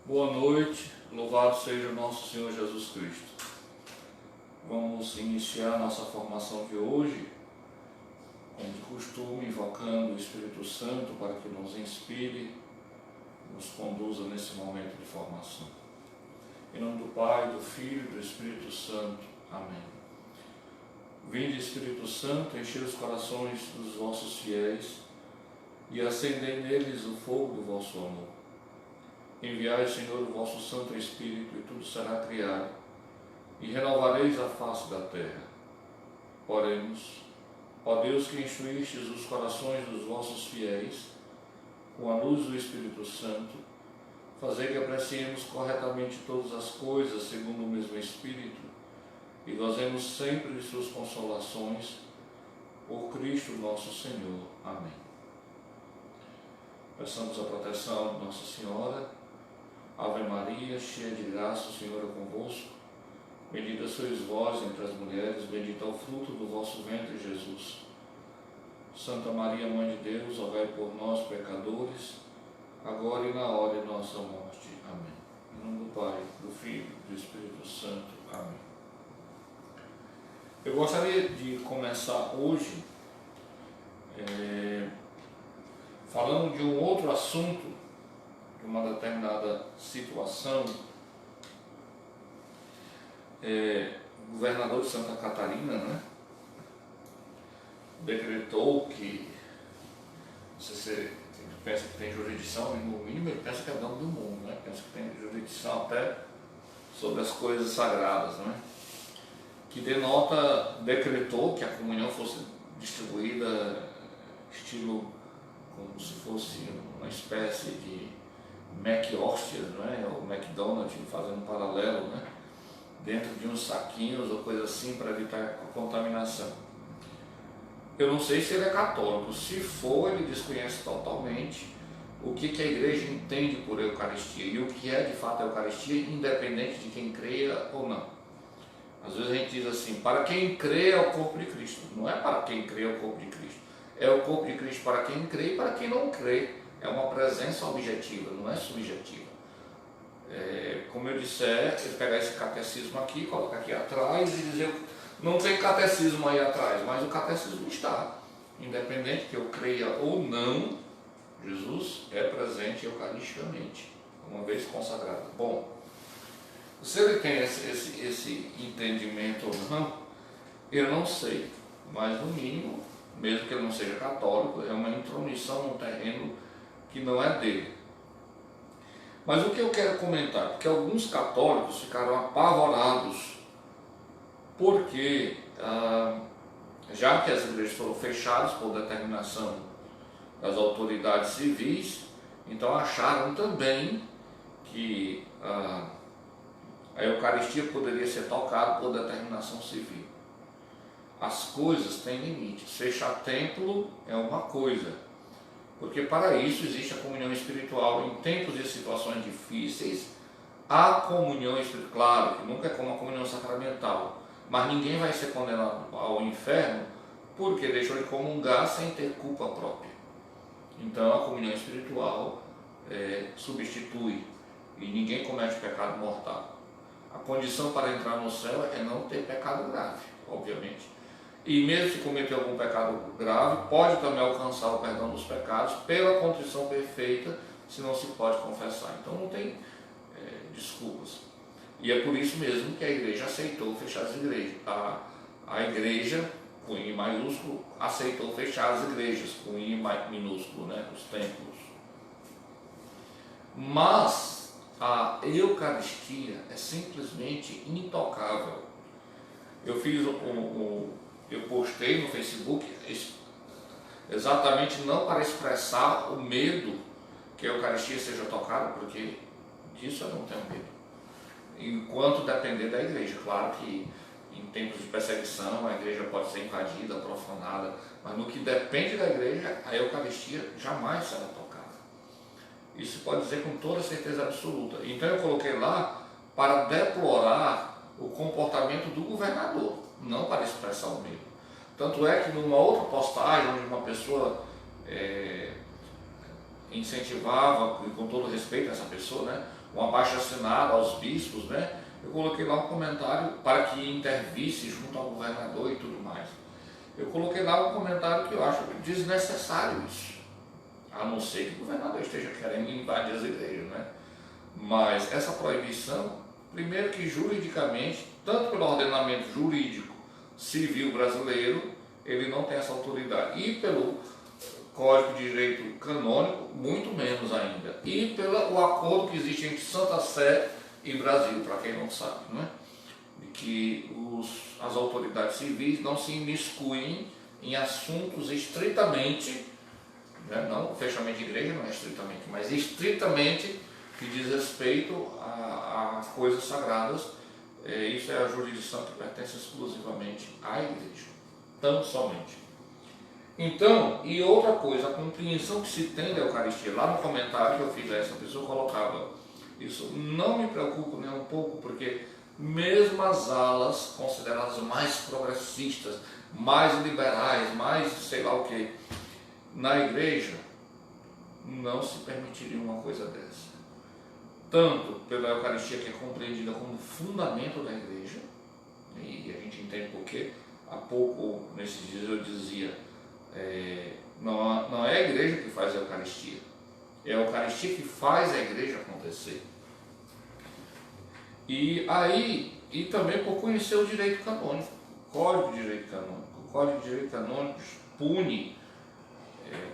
Boa noite, louvado seja o nosso Senhor Jesus Cristo. Vamos iniciar nossa formação de hoje, como de costume, invocando o Espírito Santo para que nos inspire, nos conduza nesse momento de formação. Em nome do Pai, do Filho e do Espírito Santo. Amém. Vinde, Espírito Santo, enchei os corações dos vossos fiéis e acendei neles o fogo do vosso amor. Enviai, Senhor, o vosso Santo Espírito, e tudo será criado, e renovareis a face da terra. Oremos. Ó Deus, que instruístes os corações dos vossos fiéis, com a luz do Espírito Santo, fazei que apreciemos corretamente todas as coisas segundo o mesmo Espírito, e gozemos sempre de suas consolações, por Cristo nosso Senhor. Amém. Peçamos a proteção de Nossa Senhora. Ave Maria, cheia de graça, o Senhor é convosco. Bendita sois vós entre as mulheres, bendito é o fruto do vosso ventre, Jesus. Santa Maria, Mãe de Deus, rogai por nós, pecadores, agora e na hora de nossa morte. Amém. Em nome do Pai, do Filho e do Espírito Santo. Amém. Eu gostaria de começar hoje falando de um outro assunto, de uma determinada situação. O governador de Santa Catarina, decretou que, não sei se ele pensa que tem jurisdição, no mínimo ele pensa que é dono do mundo, pensa que tem jurisdição até sobre as coisas sagradas, que decretou que a comunhão fosse distribuída estilo como se fosse uma espécie de Mac-hóstia, ou McDonald's, fazendo um paralelo, dentro de uns saquinhos ou coisa assim para evitar a contaminação. Eu não sei se ele é católico. Se for, ele desconhece totalmente o que a igreja entende por Eucaristia e o que é de fato a Eucaristia, independente de quem creia ou não. Às vezes a gente diz assim: para quem crê é o corpo de Cristo. Não é para quem crê é o corpo de Cristo. É o corpo de Cristo para quem crê e para quem não crê. É uma presença objetiva, não é subjetiva. Como eu disser, ele pegar esse catecismo aqui, colocar aqui atrás e dizer: não tem catecismo aí atrás, mas o catecismo está. Independente que eu creia ou não, Jesus é presente eucaristicamente, uma vez consagrado. Bom, se ele tem esse entendimento ou não, eu não sei, mas no mínimo, mesmo que ele não seja católico, é uma intromissão num terreno que não é dele. Mas o que eu quero comentar, porque alguns católicos ficaram apavorados, porque já que as igrejas foram fechadas por determinação das autoridades civis, então acharam também que a Eucaristia poderia ser tocada por determinação civil. As coisas têm limites. Fechar templo é uma coisa, porque para isso existe a comunhão espiritual. Em tempos e situações difíceis, a comunhão espiritual, claro que nunca é como a comunhão sacramental, mas ninguém vai ser condenado ao inferno porque deixou de comungar sem ter culpa própria. Então a comunhão espiritual substitui, e ninguém comete pecado mortal. A condição para entrar no céu é não ter pecado grave, obviamente. E mesmo se cometer algum pecado grave, pode também alcançar o perdão dos pecados pela contrição perfeita, se não se pode confessar. Então não tem desculpas. E é por isso mesmo que a igreja aceitou fechar as igrejas. A igreja, com I maiúsculo, aceitou fechar as igrejas, com I minúsculo, os templos. Mas a Eucaristia é simplesmente intocável. Eu postei no Facebook exatamente não para expressar o medo que a Eucaristia seja tocada, porque disso eu não tenho medo, enquanto depender da igreja. Claro que em tempos de perseguição a igreja pode ser invadida, profanada, mas no que depende da igreja, a Eucaristia jamais será tocada. Isso pode dizer com toda certeza absoluta. Então eu coloquei lá para deplorar o comportamento do governador, não para expressar o medo. Tanto é que numa outra postagem, onde uma pessoa incentivava, e com todo respeito a essa pessoa, né, um abaixo-assinado aos bispos, né, eu coloquei lá um comentário para que intervisse junto ao governador e tudo mais. Eu coloquei lá um comentário que eu acho desnecessário isso, a não ser que o governador esteja querendo invadir as igrejas, né? Mas essa proibição, primeiro que juridicamente, tanto pelo ordenamento jurídico civil brasileiro, ele não tem essa autoridade, e pelo Código de Direito Canônico, muito menos ainda, e pelo acordo que existe entre Santa Sé e Brasil, para quem não sabe, não é? De que as autoridades civis não se imiscuem em assuntos estritamente, né, não fechamento de igreja, não é estritamente, mas estritamente que diz respeito a coisas sagradas. Isso é a jurisdição que pertence exclusivamente à igreja, tão somente. Então, e outra coisa, a compreensão que se tem da Eucaristia, lá no comentário que eu fiz a essa pessoa colocava, isso não me preocupa nem um pouco, porque mesmo as alas consideradas mais progressistas, mais liberais, mais sei lá o que, na igreja, não se permitiria uma coisa dessa. Tanto pela Eucaristia, que é compreendida como fundamento da igreja, e a gente entende porque há pouco, nesses dias eu dizia, não é a igreja que faz a Eucaristia, é a Eucaristia que faz a igreja acontecer. E também por conhecer o direito canônico, o Código de Direito Canônico. O Código de Direito Canônico pune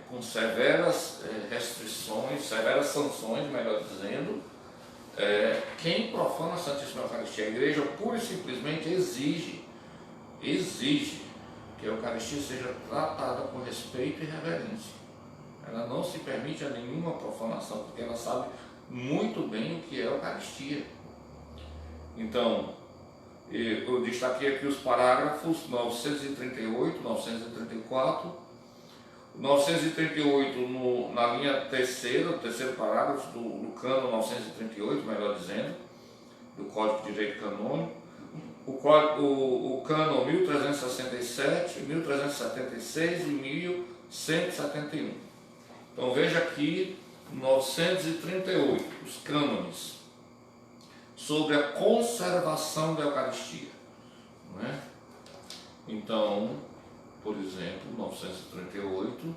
com severas restrições, severas sanções, melhor dizendo, quem profana a Santíssima Eucaristia. A igreja pura e simplesmente exige que a Eucaristia seja tratada com respeito e reverência. Ela não se permite a nenhuma profanação, porque ela sabe muito bem o que é a Eucaristia. Então, eu destaquei aqui os parágrafos 938, 934, 938 na linha terceira, o terceiro parágrafo do cano 938, melhor dizendo, do Código de Direito Canônico, o cano 1367, 1376 e 1171. Então veja aqui 938, os cânones sobre a conservação da Eucaristia, não é? Então, por exemplo, 938,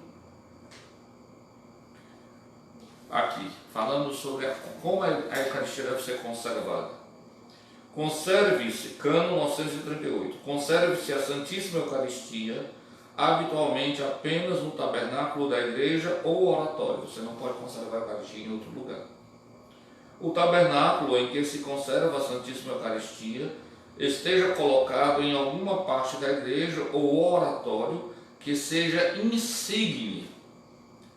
aqui, falando sobre como a Eucaristia deve ser conservada. Conserve-se, cano 938, conserve-se a Santíssima Eucaristia habitualmente apenas no tabernáculo da igreja ou oratório. Você não pode conservar a Eucaristia em outro lugar. O tabernáculo em que se conserva a Santíssima Eucaristia esteja colocado em alguma parte da igreja ou oratório que seja insigne.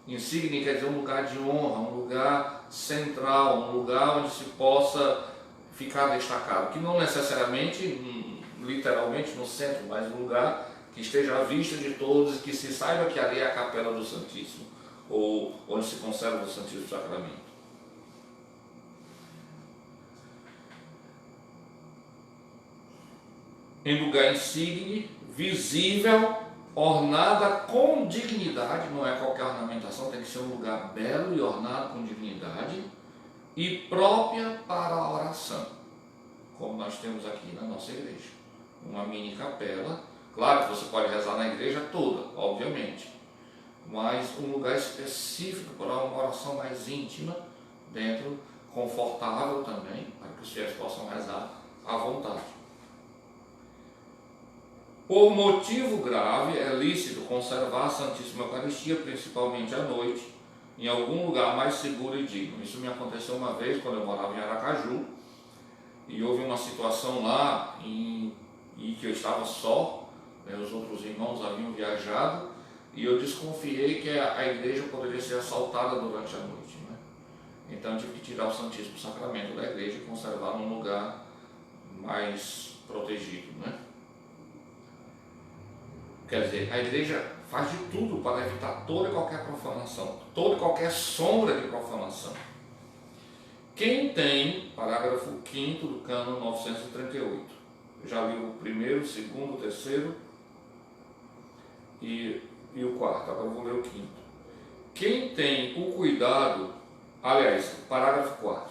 Insigne quer dizer um lugar de honra, um lugar central, um lugar onde se possa ficar destacado, que não necessariamente, literalmente no centro, mas um lugar que esteja à vista de todos e que se saiba que ali é a capela do Santíssimo, ou onde se conserva o Santíssimo Sacramento. Em lugar insigne, visível, ornada com dignidade, não é qualquer ornamentação, tem que ser um lugar belo e ornado com dignidade, e própria para a oração, como nós temos aqui na nossa igreja. Uma mini capela, claro que você pode rezar na igreja toda, obviamente, mas um lugar específico para uma oração mais íntima, dentro, confortável também, para que os fiéis possam rezar à vontade. Por motivo grave, é lícito conservar a Santíssima Eucaristia, principalmente à noite, em algum lugar mais seguro e digno. Isso me aconteceu uma vez quando eu morava em Aracaju, e houve uma situação lá em que eu estava só, os outros irmãos haviam viajado, e eu desconfiei que a igreja poderia ser assaltada durante a noite, né? Então eu tive que tirar o Santíssimo Sacramento da igreja e conservar num lugar mais protegido, né? Quer dizer, a igreja faz de tudo para evitar toda e qualquer profanação, toda e qualquer sombra de profanação. Quem tem, parágrafo 5º do cano 938, eu já li o primeiro, o segundo, o terceiro e o quarto, agora eu vou ler o quinto. quem tem o cuidado, aliás, parágrafo 4.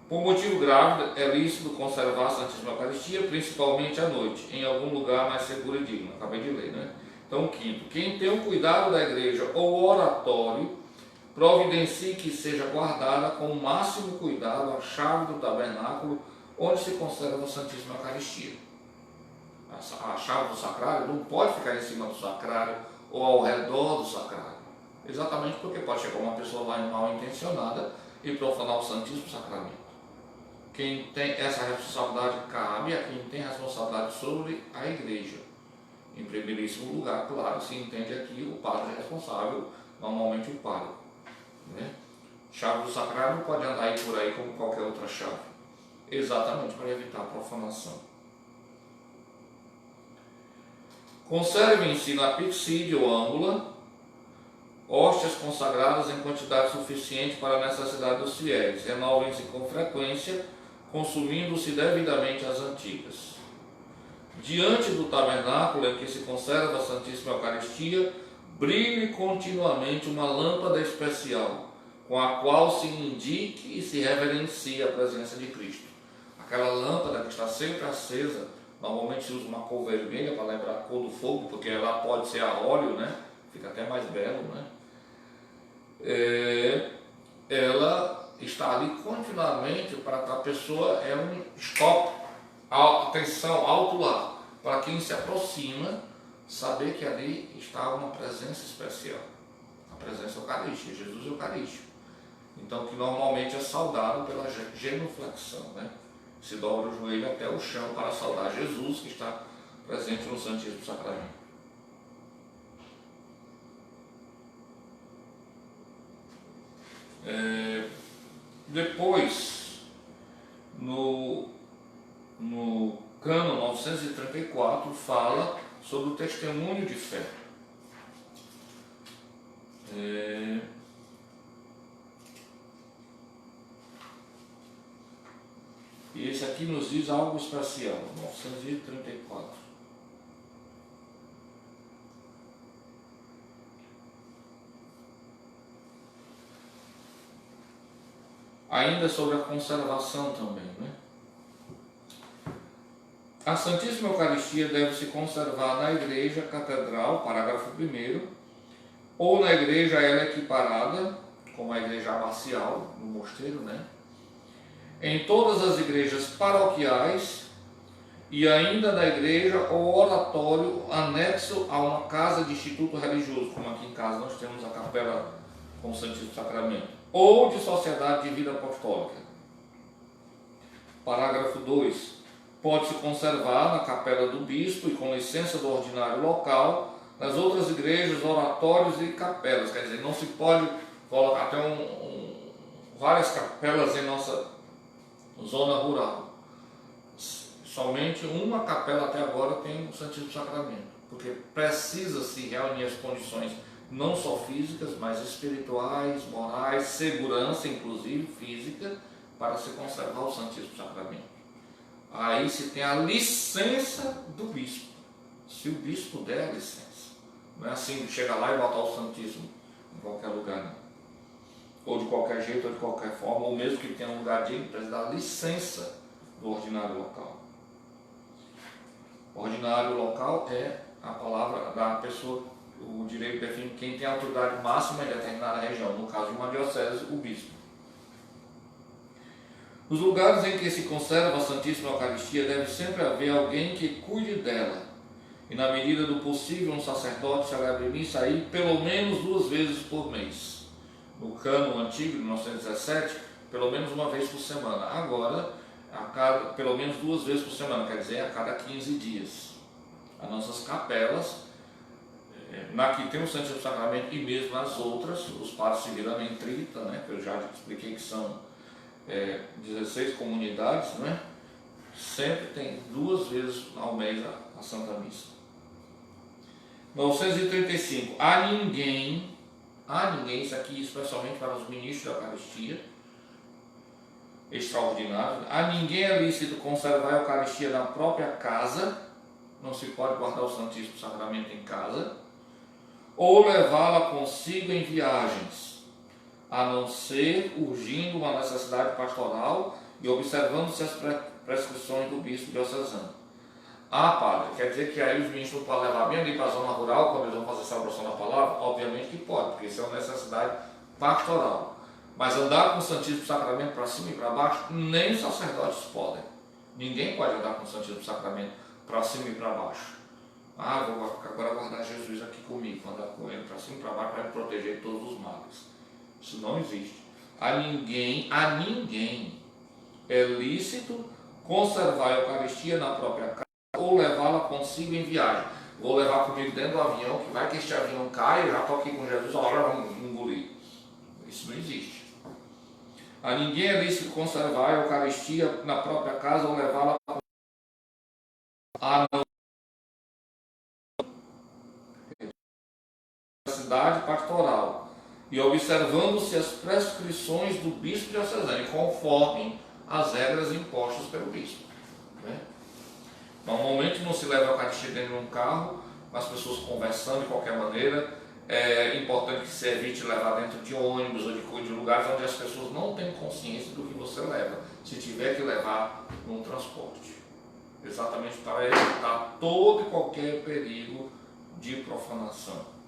Por motivo grave, é lícito conservar a Santíssima Eucaristia, principalmente à noite, em algum lugar mais seguro e digno. Acabei de ler, né? Então, quinto, quem tem o cuidado da igreja ou oratório, providencie que seja guardada com o máximo cuidado a chave do tabernáculo, onde se conserva a Santíssima Eucaristia. A chave do sacrário não pode ficar em cima do sacrário ou ao redor do sacrário. Exatamente porque pode chegar uma pessoa lá mal intencionada e profanar o Santíssimo Sacramento. Quem tem essa responsabilidade cabe a quem tem responsabilidade sobre a igreja. Em primeiríssimo lugar, claro, se entende aqui o padre responsável, normalmente o pároco, né? Chave do sacrário não pode andar aí por aí como qualquer outra chave, exatamente para evitar a profanação. Conservem-se na pixídia ou âmbula hóstias consagradas em quantidade suficiente para a necessidade dos fiéis. Renovem-se com frequência, consumindo-se devidamente as antigas. Diante do tabernáculo em que se conserva a Santíssima Eucaristia, brilhe continuamente uma lâmpada especial, com a qual se indique e se reverencie a presença de Cristo. Aquela lâmpada que está sempre acesa, normalmente se usa uma cor vermelha para lembrar a cor do fogo, porque ela pode ser a óleo, né? Fica até mais belo, né? Ela está ali continuamente para que a pessoa é um stop, atenção, alto lá, para quem se aproxima saber que ali está uma presença especial, a presença eucarística, Jesus Eucarístico. Então, que normalmente é saudado pela genuflexão, né? Se dobra o joelho até o chão para saudar Jesus que está presente no Santíssimo Sacramento. Depois, no Cânon 934, fala sobre o testemunho de fé. E esse aqui nos diz algo especial, 934. Ainda sobre a conservação também, né? A Santíssima Eucaristia deve se conservar na igreja catedral, parágrafo 1º, ou na igreja a ela equiparada, como a igreja abacial, no mosteiro, né? Em todas as igrejas paroquiais e ainda na igreja ou oratório anexo a uma casa de instituto religioso, como aqui em casa nós temos a capela com o Santíssimo Sacramento, ou de sociedade de vida apostólica. Parágrafo 2. Pode-se conservar na capela do bispo e com licença do ordinário local, nas outras igrejas, oratórios e capelas. Quer dizer, não se pode colocar até várias capelas em nossa zona rural. Somente uma capela até agora tem o Santíssimo Sacramento, porque precisa-se reunir as condições não só físicas, mas espirituais, morais, segurança, inclusive física, para se conservar o Santíssimo Sacramento. Aí se tem a licença do bispo, se o bispo der a licença. Não é assim de chegar lá e botar o Santíssimo em qualquer lugar, não. Ou de qualquer jeito, ou de qualquer forma, ou mesmo que tenha um lugar digno, precisa dar licença do ordinário local. O ordinário local é a palavra da pessoa. O direito define quem tem autoridade máxima em determinada região, no caso de uma diocese, o bispo. Nos lugares em que se conserva a Santíssima Eucaristia, deve sempre haver alguém que cuide dela, e na medida do possível um sacerdote celebre missa aí pelo menos 2 vezes por mês. No Cânon antigo, de 1917, pelo menos 1 vez por semana. Agora, pelo menos 2 vezes por semana, quer dizer, a cada 15 dias. As nossas capelas, na que tem o Santíssimo Sacramento e mesmo nas outras, os padres se viram em 30, né, que eu já expliquei que são 16 comunidades, né, sempre tem 2 vezes ao mês a Santa Missa. 935. A ninguém, isso aqui especialmente para os ministros da Eucaristia, extraordinário, a ninguém é lícito conservar a Eucaristia na própria casa, não se pode guardar o Santíssimo Sacramento em casa, ou levá-la consigo em viagens, a não ser urgindo uma necessidade pastoral e observando-se as prescrições do bispo diocesano. Ah, padre, quer dizer que aí os ministros podem levar bem ali para a zona rural quando eles vão fazer a celebração da palavra? Obviamente que pode, porque isso é uma necessidade pastoral. Mas andar com o Santíssimo Sacramento para cima e para baixo, nem os sacerdotes podem. Ninguém pode andar com o Santíssimo Sacramento para cima e para baixo. Ah, vou agora guardar Jesus aqui comigo, andar com ele para cima e para baixo para me proteger de todos os males. Isso não existe. A ninguém é lícito conservar a Eucaristia na própria casa ou levá-la consigo em viagem. Vou levar comigo dentro do avião, que vai que este avião cai, eu já estou aqui com Jesus, agora vamos engolir. Isso não existe. A ninguém é lícito conservar a Eucaristia na própria casa ou levá-la à cidade pastoral e observando-se as prescrições do bispo diocesano, conforme as regras impostas pelo bispo. Né? Normalmente não se leva a Eucaristia dentro de um carro, as pessoas conversando de qualquer maneira. É importante que se evite levar dentro de ônibus ou de lugares onde as pessoas não têm consciência do que você leva, se tiver que levar num transporte. Exatamente para evitar todo e qualquer perigo de profanação.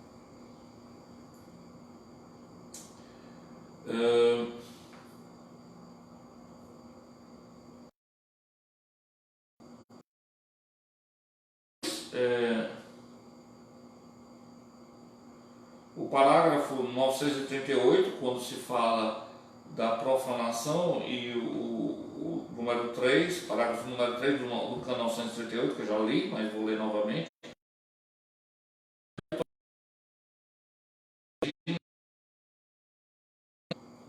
O parágrafo 938, quando se fala da profanação, e o número 3, parágrafo número 3 do canal 938, que eu já li, mas vou ler novamente.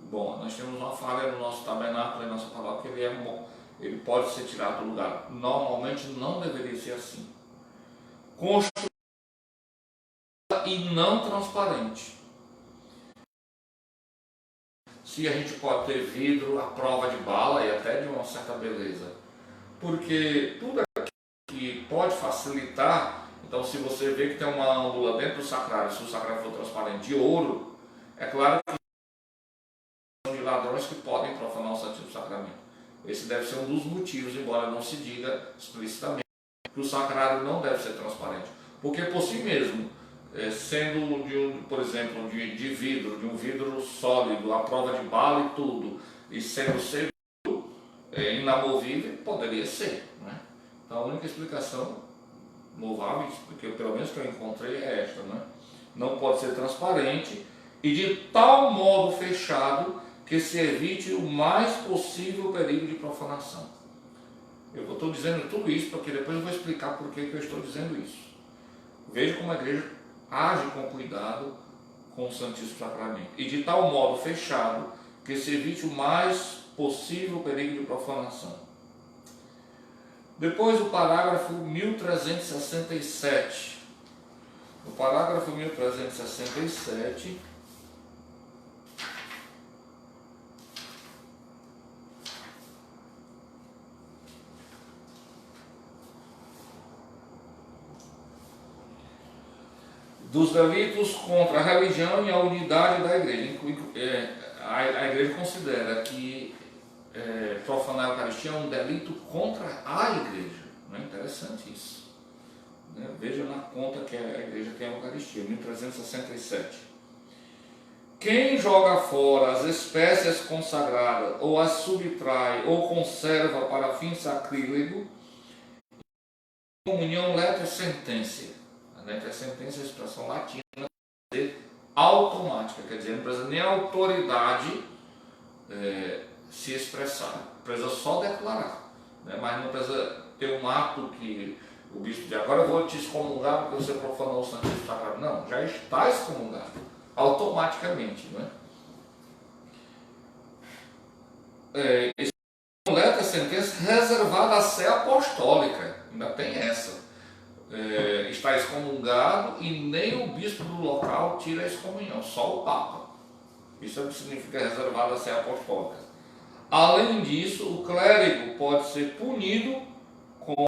Bom, nós temos uma falha no nosso tabernáculo, na nossa palavra, que ele pode ser tirado do lugar. Normalmente não deveria ser assim. Construída e não transparente. Se a gente pode ter vidro à prova de bala e até de uma certa beleza. Porque tudo aquilo que pode facilitar, então se você vê que tem uma âmbula dentro do sacrário, se o sacrário for transparente de ouro, é claro que são de ladrões que podem profanar o Santíssimo Sacramento. Esse deve ser um dos motivos, embora não se diga explicitamente, que o sacrário não deve ser transparente. Porque por si mesmo, sendo, por exemplo, de vidro, de um vidro sólido, à prova de bala e tudo, e sendo inamovível, poderia ser. Né? Então a única explicação louvável, porque pelo menos que eu encontrei, é esta. Né? Não pode ser transparente e de tal modo fechado que se evite o mais possível o perigo de profanação. Eu estou dizendo tudo isso porque depois eu vou explicar por que eu estou dizendo isso. Veja como a igreja age com cuidado com o Santíssimo Sacramento. E de tal modo fechado que se evite o mais possível o perigo de profanação. Depois o parágrafo 1367. No parágrafo 1367... dos delitos contra a religião e a unidade da igreja. A igreja considera que profanar a Eucaristia é um delito contra a igreja. Não é interessante isso? Né? Veja na conta que a igreja tem a Eucaristia, 1367. Quem joga fora as espécies consagradas, ou as subtrai, ou conserva para fim sacrílego, comunhão letra sententia. A sentença é a expressão latina, automática, quer dizer, não precisa nem a autoridade se expressar, precisa só declarar, né? Mas não precisa ter um ato que o bispo diz, agora eu vou te excomungar porque você profanou o Santíssimo Sacramento. Não, já está excomungado, automaticamente. Né? Esse letra sentença reservada à sé apostólica, ainda tem essa. Está excomungado e nem o bispo do local tira a excomunhão, só o Papa. Isso é o que significa reservado a sé apostólica. Além disso, o clérigo pode ser punido com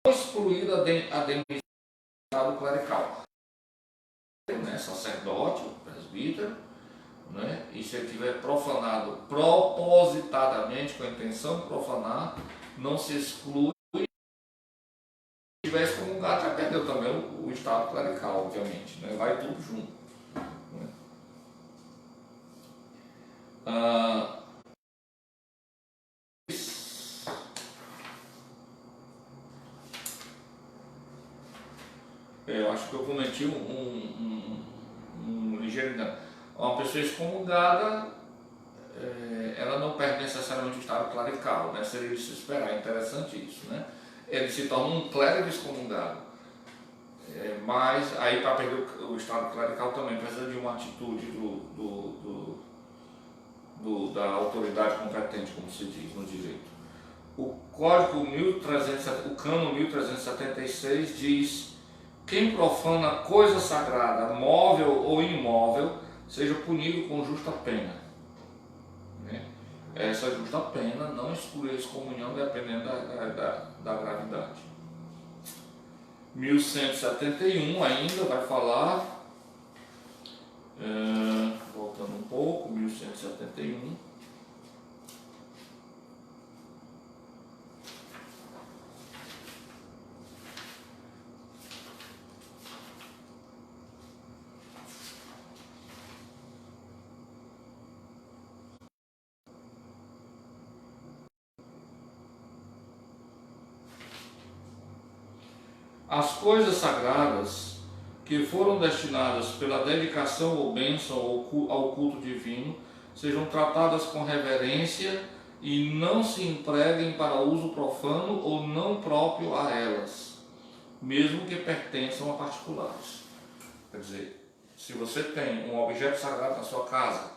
excluída a demissão do clerical. sacerdote, o presbítero, né? E se ele tiver profanado propositadamente, com a intenção de profanar, não se exclui. Se tiver excomungado, já perdeu também o estado clerical, obviamente, né? Vai tudo junto. Né? Eu acho que eu cometi um ligeiro engano. Uma pessoa excomungada, ela não perde necessariamente o estado clerical, né? Seria de se esperar, é interessante isso, né? Ele se torna um clérigo excomungado, mas aí para perder o estado clerical também precisa de uma atitude da autoridade competente, como se diz no direito. O Cânone 1376 diz: quem profana coisa sagrada, móvel ou imóvel, seja punido com justa pena. Né? Essa justa pena não exclui a excomunhão, dependendo da gravidade. 1171 ainda vai falar, voltando um pouco, 1171. As coisas sagradas que foram destinadas pela dedicação ou bênção ao culto divino sejam tratadas com reverência e não se empreguem para uso profano ou não próprio a elas, mesmo que pertençam a particulares. Quer dizer, se você tem um objeto sagrado na sua casa,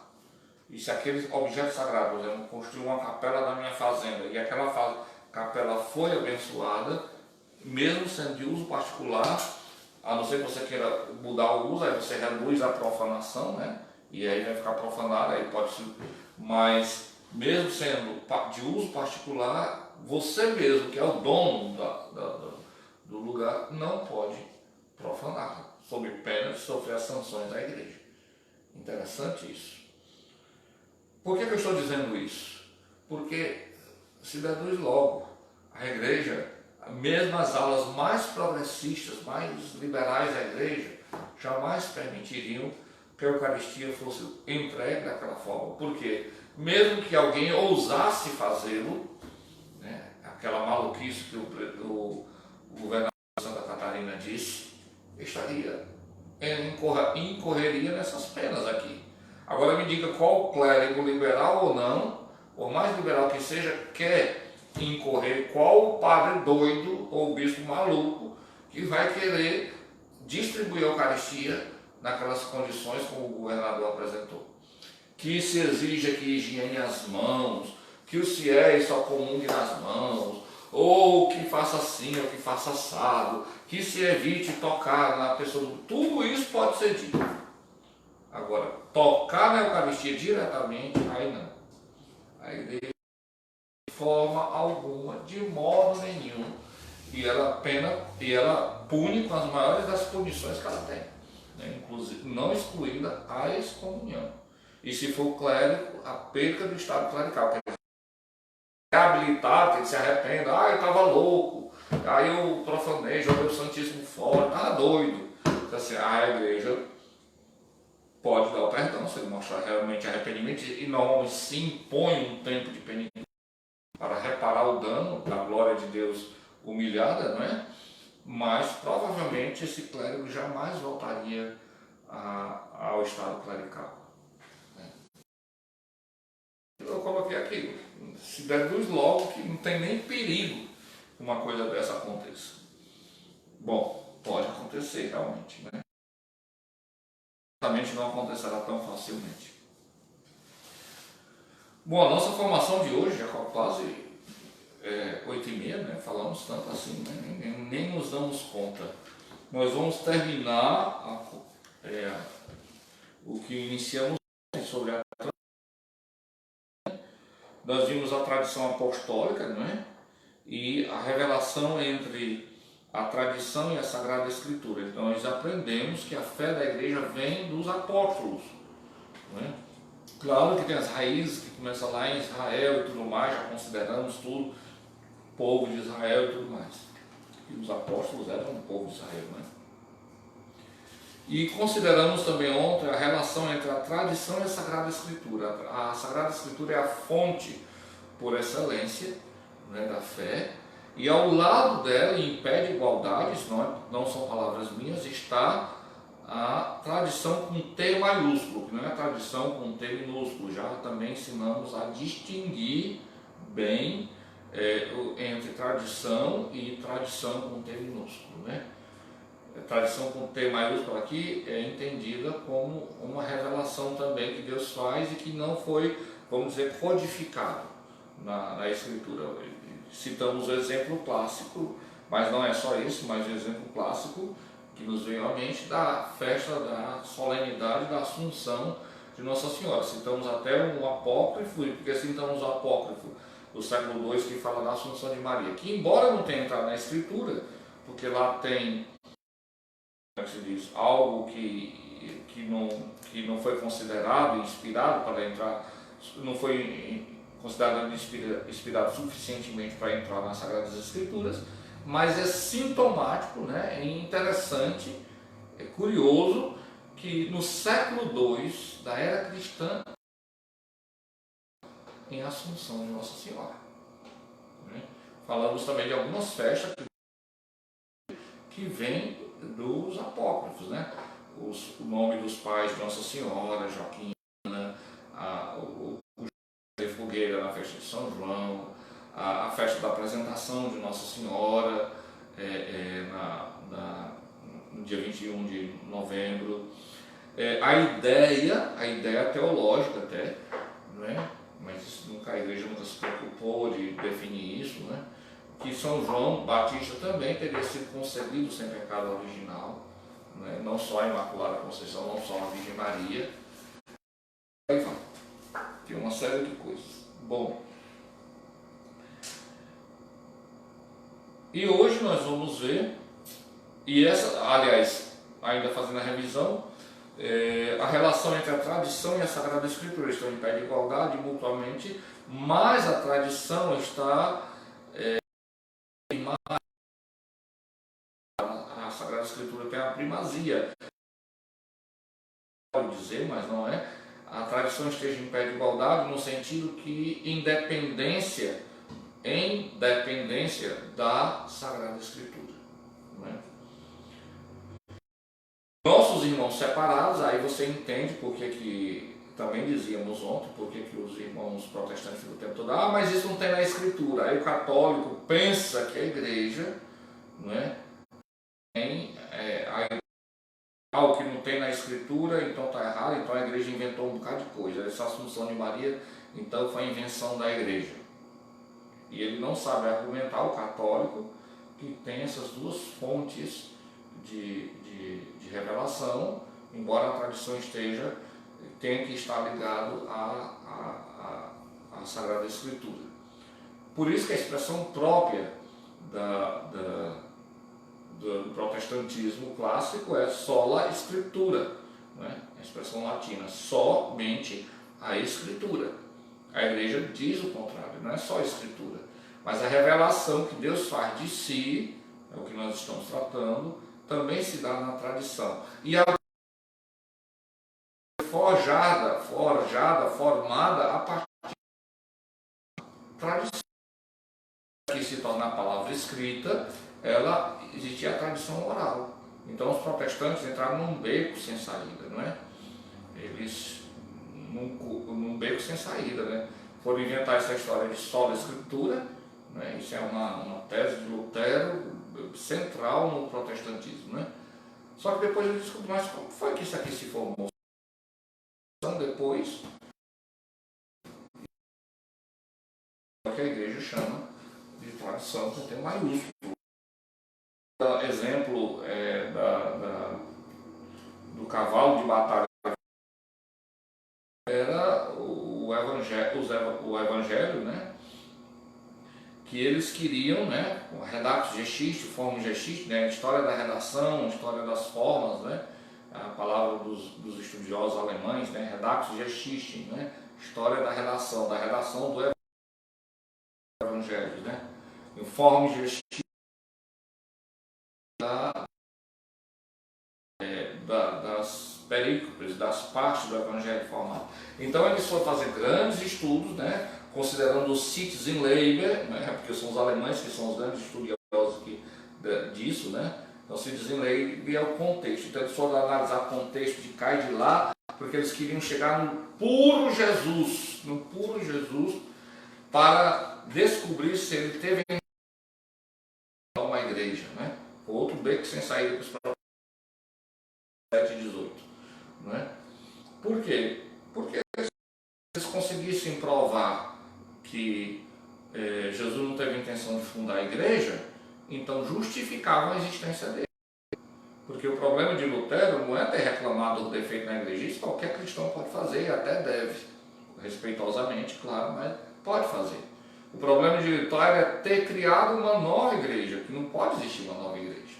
e se aquele objeto sagrado, por exemplo, construiu uma capela na minha fazenda, e aquela capela foi abençoada, mesmo sendo de uso particular, a não ser que você queira mudar o uso, aí você reduz a profanação, né? E aí vai ficar profanado, aí pode ser. Mas mesmo sendo de uso particular, você mesmo, que é o dono do lugar, não pode profanar, sob pena de sofrer as sanções da igreja. Interessante isso. Por que eu estou dizendo isso? Porque se deduz logo, a igreja, mesmo as alas mais progressistas, mais liberais da igreja, jamais permitiriam que a Eucaristia fosse entregue daquela forma. Por quê? Mesmo que alguém ousasse fazê-lo, né, aquela maluquice que o governador de Santa Catarina disse, incorreria nessas penas aqui. Agora me diga qual clérigo, liberal ou não, por mais liberal que seja, quer incorrer, qual padre doido ou bispo maluco que vai querer distribuir a Eucaristia naquelas condições como o governador apresentou. Que se exija que higiene as mãos, que os fiéis só comunguem nas mãos, ou que faça assim, ou que faça assado, que se evite tocar na pessoa. Tudo isso pode ser dito. Agora, tocar na Eucaristia diretamente, aí não. A igreja, de forma alguma, de modo nenhum, e ela pune com as maiores das punições que ela tem, né? Inclusive, não excluindo a excomunhão. E se for clérigo, a perda do estado clerical. Quer dizer, reabilitado, que ele se arrependa, eu estava louco, aí eu profanei, joguei o Santíssimo fora, estava doido. Então, assim, a igreja pode dar o perdão se ele mostrar realmente arrependimento, e normalmente se impõe um tempo de penitência para reparar o dano da glória de Deus humilhada, não é? Mas provavelmente esse clérigo jamais voltaria ao estado clerical. Né? Eu coloquei aqui, se deduz logo que não tem nem perigo que uma coisa dessa aconteça. Bom, pode acontecer realmente, né? Certamente não acontecerá tão facilmente. Bom, a nossa formação de hoje já quase 8h30, né? Falamos tanto assim, né? nem nos damos conta. Nós vamos terminar o que iniciamos sobre a tradição. Nós vimos a tradição apostólica, não é? E a revelação entre a tradição e a Sagrada Escritura. Então nós aprendemos que a fé da igreja vem dos apóstolos, né? Claro que tem as raízes que começam lá em Israel e tudo mais, já consideramos tudo, povo de Israel e tudo mais. E os apóstolos eram o povo de Israel, né? E consideramos também ontem a relação entre a tradição e a Sagrada Escritura. A Sagrada Escritura é a fonte por excelência, né, da fé, e ao lado dela, em pé de igualdade, isso não são palavras minhas, está a tradição com T maiúsculo, que não é a tradição com T minúsculo. Já também ensinamos a distinguir bem entre tradição e tradição com T minúsculo, né? A tradição com T maiúsculo aqui é entendida como uma revelação também que Deus faz e que não foi, vamos dizer, codificado na Escritura. Citamos o exemplo clássico, mas não é só isso, mas o exemplo clássico que nos veio à mente da festa da solenidade da Assunção de Nossa Senhora. Citamos até um apócrifo, e porque citamos o apócrifo do século II que fala da Assunção de Maria, que embora não tenha entrado na Escritura, porque lá tem, como se diz, algo que não foi considerado inspirado para entrar, não foi considerado inspirado suficientemente para entrar nas Sagradas Escrituras, mas é sintomático, né? É interessante, é curioso que no século II da era cristã, em Assunção de Nossa Senhora, né? Falamos também de algumas festas que vêm dos apócrifos, né? O nome dos pais de Nossa Senhora, Joaquina, o fogueira na festa de São João, a festa da apresentação de Nossa Senhora, no dia 21 de novembro. A ideia teológica até, né? Mas a igreja nunca se preocupou de definir isso, né? Que São João Batista também teria sido concebido sem pecado original, né? Não só a Imaculada Conceição, não só a Virgem Maria. Aí vai. Tem uma série de coisas. Bom, e hoje nós vamos ver, e essa, aliás, ainda fazendo a revisão, a relação entre a tradição e a Sagrada Escritura estão em pé de igualdade mutuamente, mas a tradição está a Sagrada Escritura tem a primazia, pode dizer, mas não é. A tradição esteja em pé de igualdade no sentido que em dependência da Sagrada Escritura, né? Nossos irmãos separados, aí você entende porque que, também dizíamos ontem, porque que os irmãos protestantes ficam o tempo todo, mas isso não tem na Escritura. Aí o católico pensa que a igreja, né, tem algo que não tem na Escritura, então está errado, então a igreja inventou um bocado de coisa. Essa Assunção de Maria, então, foi a invenção da igreja. E ele não sabe argumentar, o católico, que tem essas duas fontes de revelação, embora a tradição tenha que estar ligado à Sagrada Escritura. Por isso que a expressão própria do protestantismo clássico é sola Scriptura, né? A expressão latina, somente a Escritura. A igreja diz o contrário, não é só a Escritura, mas a revelação que Deus faz de si, é o que nós estamos tratando, também se dá na tradição. E a formada a partir da tradição, que se torna a palavra escrita, ela existia a tradição oral. Então os protestantes entraram num beco sem saída, não é? Eles num beco sem saída, né? Foram inventar essa história de sola Escritura, né? Isso é uma tese de Lutero central no protestantismo, né? Só que depois ele descobriu, mas como foi que isso aqui se formou? Depois, que a igreja chama de tradição com T maiúsculo. Exemplo do cavalo de batalha era o evangelho, né? que eles queriam, né, o Redax Geschichte, Formum Geschichte, né, a história da redação, a história das formas, né, a palavra dos estudiosos alemães, né, Redax Geschichte, né, história da redação do Evangelho, né, o Formum Geschichte das perícopes, das partes do Evangelho formado. Então eles foram fazer grandes estudos, né, considerando os Citizenlehrer, né, porque são os alemães que são os grandes estudiosos disso, né? Então Citizenlehrer é o contexto. Então eles foram analisar o contexto de cá e de lá, porque eles queriam chegar no puro Jesus, para descobrir se ele teve uma igreja, né? Outro beco sem saída para os 7 e 18, né? Por quê? Porque se eles conseguissem provar que Jesus não teve intenção de fundar a igreja, então justificavam a existência dele. Porque o problema de Lutero não é ter reclamado do defeito na igreja, isso qualquer cristão pode fazer e até deve, respeitosamente, claro, mas pode fazer. O problema de Lutero é ter criado uma nova igreja, que não pode existir uma nova igreja.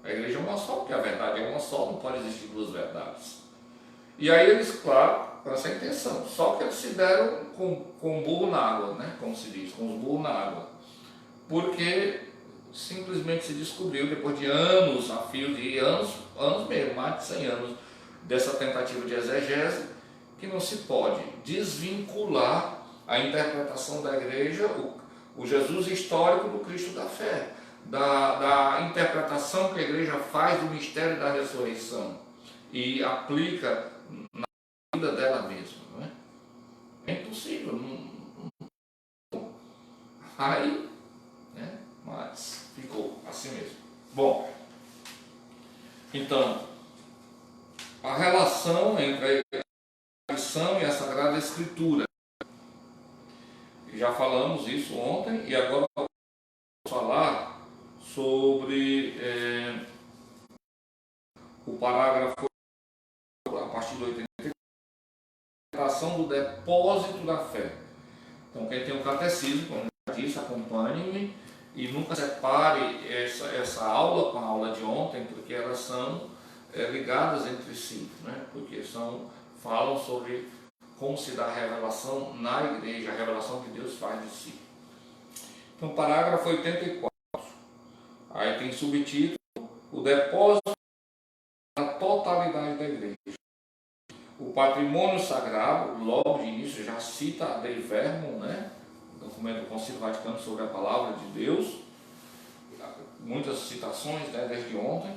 A igreja é uma só, porque a verdade é uma só, não pode existir duas verdades. E aí eles, claro, com essa intenção, só que eles se deram com burro na água, né? Como se diz, com os burros na água. Porque simplesmente se descobriu, depois de anos, a fio de anos mesmo, mais de 100 anos, dessa tentativa de exegese, que não se pode desvincular a interpretação da igreja, o Jesus histórico do Cristo da fé, da interpretação que a igreja faz do mistério da ressurreição e aplica na vida dela mesma. Não é? É impossível. Aí, né? Mas ficou assim mesmo. Bom, então, a relação entre a tradição e a Sagrada Escritura. Já falamos isso ontem e agora vamos falar sobre o parágrafo a partir do 83, a relação do depósito da fé. Então, quem tem o catecismo, como já disse, acompanhe-me e nunca separe essa aula com a aula de ontem, porque elas são ligadas entre si, né? Porque falam sobre como se dá a revelação na igreja, a revelação que Deus faz de si. Então, parágrafo 84. Aí tem subtítulo: o depósito da totalidade da igreja. O patrimônio sagrado, logo de início, já cita a Dei Verbum, né? O documento do Concílio Vaticano sobre a palavra de Deus. Muitas citações, né, desde ontem.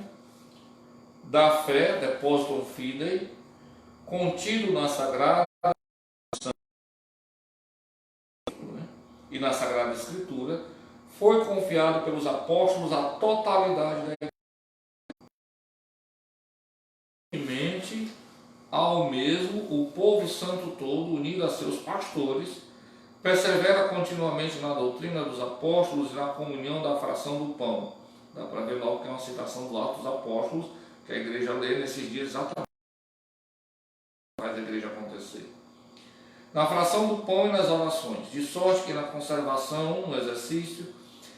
Da fé, depósito fidei, contido na Sagrada e na Sagrada Escritura, foi confiado pelos apóstolos a totalidade da igreja. Ao mesmo, o povo santo todo, unido a seus pastores, persevera continuamente na doutrina dos apóstolos e na comunhão da fração do pão. Dá para ver logo que é uma citação do Atos dos Apóstolos, que a igreja lê nesses dias exatamente o que faz a igreja acontecer. Na fração do pão e nas orações, de sorte que na conservação, no exercício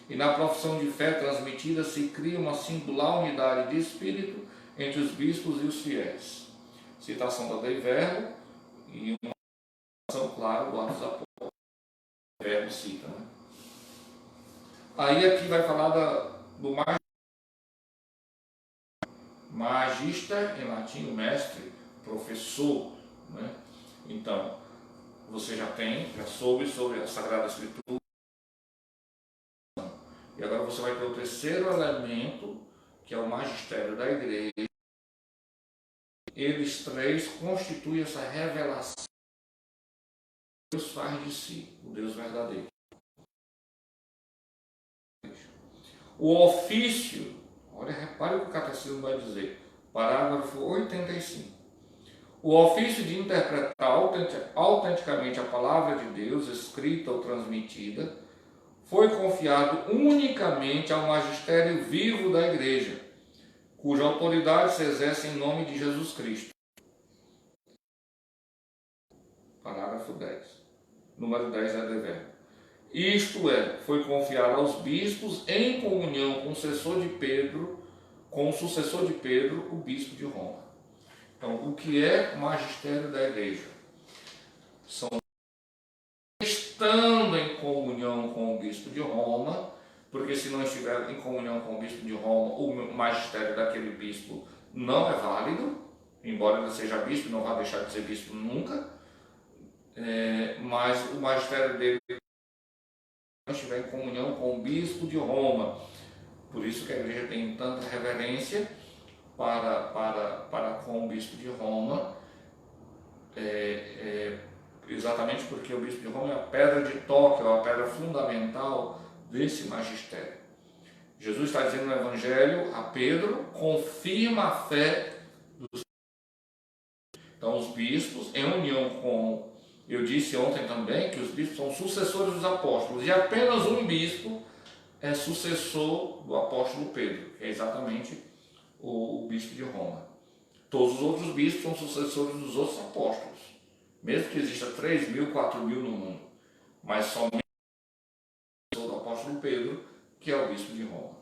e na profissão de fé transmitida se cria uma singular unidade de espírito entre os bispos e os fiéis. Citação da Dei Verbum e uma citação, claro, do Atos dos Apóstolos. O Verbo cita, né? Aí aqui vai falar do magister, em latim, mestre, professor, né? Então, você já soube sobre a Sagrada Escritura. E agora você vai ter o terceiro elemento, que é o magistério da igreja. Eles três constituem essa revelação que Deus faz de si, o Deus verdadeiro. O ofício, olha, repare o que o catecismo vai dizer, parágrafo 85. O ofício de interpretar autenticamente a palavra de Deus, escrita ou transmitida, foi confiado unicamente ao magistério vivo da igreja, cuja autoridade se exerce em nome de Jesus Cristo. Parágrafo 10. Número 10 é dever. Isto é, foi confiado aos bispos em comunhão com o sucessor de Pedro, o bispo de Roma. Então, o que é o magistério da igreja? São estando em comunhão com o bispo de Roma, porque se não estiver em comunhão com o bispo de Roma, o magistério daquele bispo não é válido, embora ele seja bispo, não vai deixar de ser bispo nunca, mas o magistério dele não estiver em comunhão com o bispo de Roma. Por isso que a igreja tem tanta reverência para com o bispo de Roma, exatamente porque o bispo de Roma é a pedra de toque, é a pedra fundamental desse magistério. Jesus está dizendo no Evangelho a Pedro, confirma a fé dos. Então os bispos, em união com, eu disse ontem também que os bispos são sucessores dos apóstolos, e apenas um bispo é sucessor do apóstolo Pedro, que é exatamente o bispo de Roma. Todos os outros bispos são sucessores dos outros apóstolos, mesmo que exista 3.000, 4.000 no mundo, mas somente o apóstolo Pedro, que é o bispo de Roma.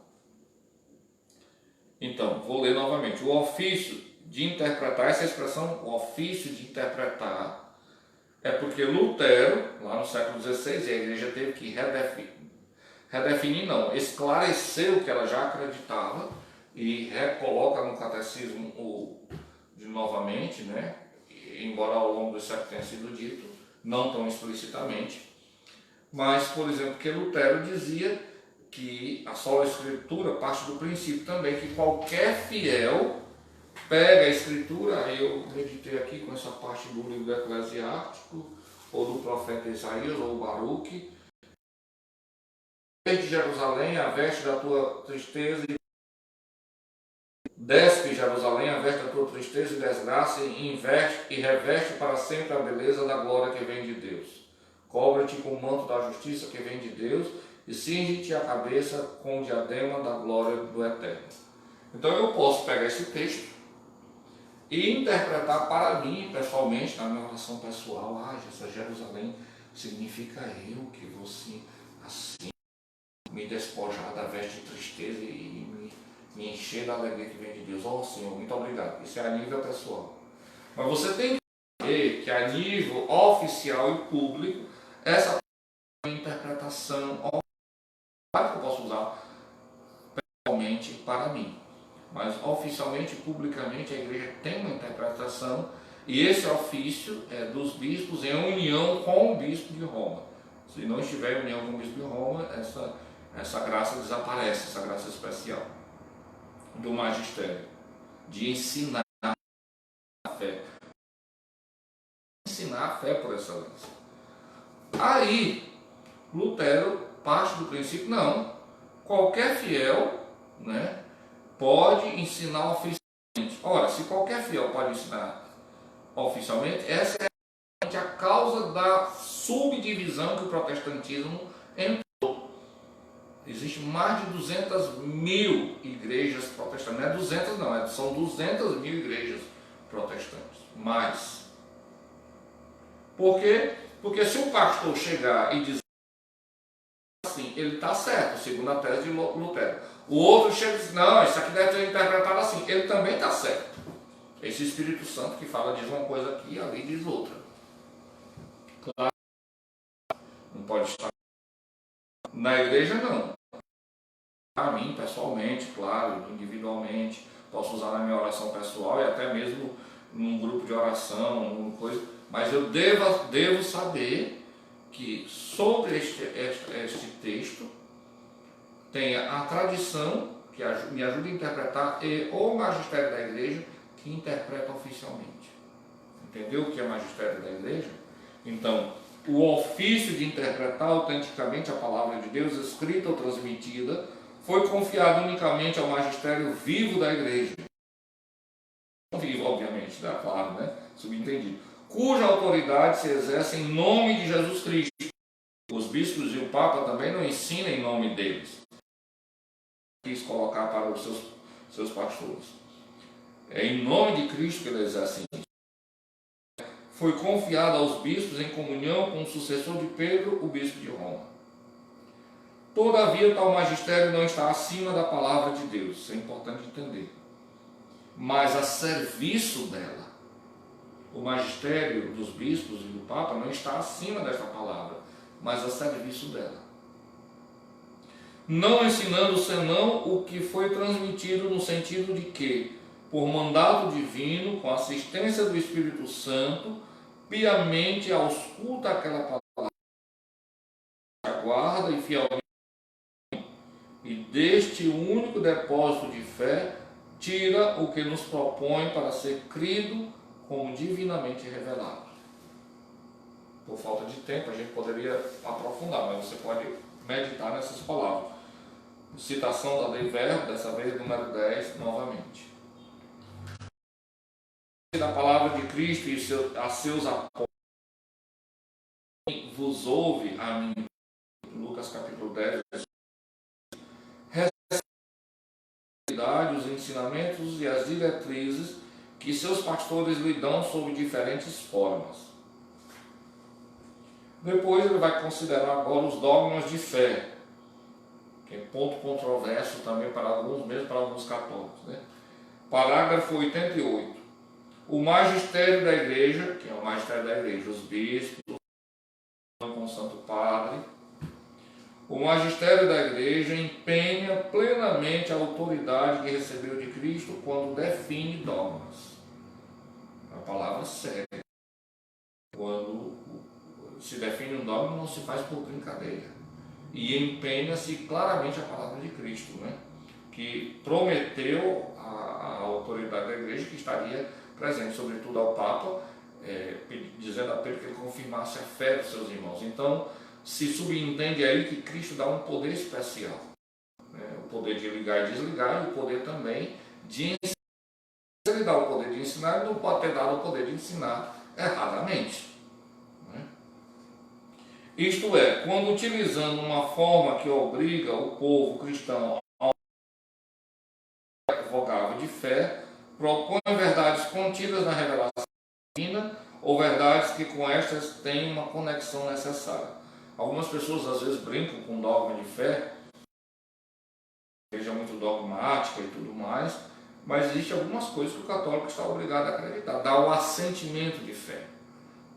Então, vou ler novamente. O ofício de interpretar, essa expressão, o ofício de interpretar, é porque Lutero, lá no século XVI, a igreja teve que esclarecer o que ela já acreditava e recoloca no catecismo de novamente, né? Embora ao longo do século tenha sido dito, não tão explicitamente, mas, por exemplo, que Lutero dizia que a sola escritura parte do princípio também que qualquer fiel pega a escritura. Aí eu meditei aqui com essa parte do livro eclesiástico, ou do profeta Isaías, ou Baruque. Desde Jerusalém, a veste da tua tristeza, desce Jerusalém, a veste da tua tristeza e desgraça, e reveste para sempre a beleza da glória que vem de Deus. Cobre-te com o manto da justiça que vem de Deus, e cinge-te a cabeça com o diadema da glória do Eterno. Então eu posso pegar esse texto e interpretar para mim, pessoalmente, na minha oração pessoal. Essa Jerusalém significa eu, que vou assim me despojar da veste de tristeza e me encher da alegria que vem de Deus. Senhor, muito obrigado. Isso é a nível pessoal. Mas você tem que saber que a nível oficial e público, essa interpretação que eu posso usar pessoalmente para mim. Mas oficialmente, publicamente, a igreja tem uma interpretação, e esse ofício é dos bispos em união com o bispo de Roma. Se não estiver em união com o bispo de Roma, essa graça desaparece, essa graça especial do magistério, de ensinar a fé. Ensinar a fé por excelência. Aí, Lutero parte do princípio, não, qualquer fiel, né, pode ensinar oficialmente. Ora, se qualquer fiel pode ensinar oficialmente, essa é a causa da subdivisão que o protestantismo entrou. Existem mais de 200.000 igrejas protestantes. Não é 200 não, são 200.000 igrejas protestantes. Mais. Por quê? Porque se o pastor chegar e dizer assim, ele está certo, segundo a tese de Lutero. O outro chega e diz, não, isso aqui deve ser interpretado assim. Ele também está certo. Esse Espírito Santo que fala diz uma coisa aqui e ali diz outra. Claro, não pode estar. Na igreja, não. Para mim, pessoalmente, claro, individualmente, posso usar na minha oração pessoal e até mesmo num grupo de oração, numa coisa, mas eu devo saber que sobre este texto tem a tradição, que me ajuda a interpretar, e o magistério da igreja, que interpreta oficialmente. Entendeu o que é magistério da igreja? Então, o ofício de interpretar autenticamente a palavra de Deus, escrita ou transmitida, foi confiado unicamente ao magistério vivo da igreja. Vivo, obviamente, claro, né? Subentendido. Cuja autoridade se exerce em nome de Jesus Cristo. Os bispos e o Papa também não ensinam em nome deles. Quis colocar para os seus pastores. É em nome de Cristo que eles exercem. Foi confiado aos bispos em comunhão com o sucessor de Pedro, o bispo de Roma. Todavia, tal magistério não está acima da palavra de Deus. Isso é importante entender. Mas a serviço dela. O magistério dos bispos e do Papa não está acima desta palavra, mas a serviço dela. Não ensinando senão o que foi transmitido no sentido de que, por mandato divino, com assistência do Espírito Santo, piamente ausculta aquela palavra, aguarda e fielmente, e deste único depósito de fé, tira o que nos propõe para ser crido como divinamente revelado. Por falta de tempo, a gente poderia aprofundar, mas você pode meditar nessas palavras. Citação da Lei Verbo, dessa vez número 10, novamente. Da palavra de Cristo e a seus apóstolos, vos ouve a mim, Lucas capítulo 10, os ensinamentos e as diretrizes que seus pastores lhe dão sob diferentes formas. Depois ele vai considerar agora os dogmas de fé, que é ponto controverso também para alguns, mesmo para alguns católicos, né? Parágrafo 88. O magistério da igreja, que é o magistério da igreja, os bispos, com o Santo Padre, o magistério da igreja empenha plenamente a autoridade que recebeu de Cristo quando define dogmas. A palavra séria. Quando se define um dogma, não se faz por brincadeira. E empenha-se claramente a palavra de Cristo, né? Que prometeu a autoridade da igreja que estaria presente, sobretudo ao Papa, dizendo a Pedro que ele confirmasse a fé dos seus irmãos. Então, se subentende aí que Cristo dá um poder especial, né? O poder de ligar e desligar, e o poder também de ensinar. Se ele dá o poder de ensinar, ele não pode ter dado o poder de ensinar erradamente. Isto é, quando utilizando uma forma que obriga o povo cristão a advogável de fé, propõe verdades contidas na revelação divina ou verdades que com estas têm uma conexão necessária. Algumas pessoas às vezes brincam com dogma de fé, seja muito dogmática e tudo mais, mas existem algumas coisas que o católico está obrigado a acreditar, dá o assentimento de fé.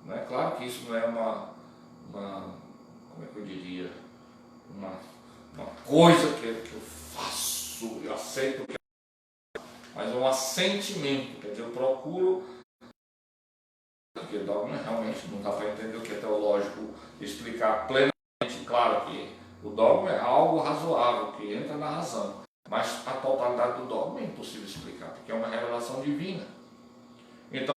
Não é claro que isso não é uma como é que eu diria, uma coisa que eu faço, eu aceito, mas um assentimento, quer dizer, eu procuro, porque dogma realmente não dá para entender o que é teológico, explicar plenamente. Claro que o dogma é algo razoável, que entra na razão, mas a totalidade do dogma é impossível explicar, porque é uma revelação divina. Então,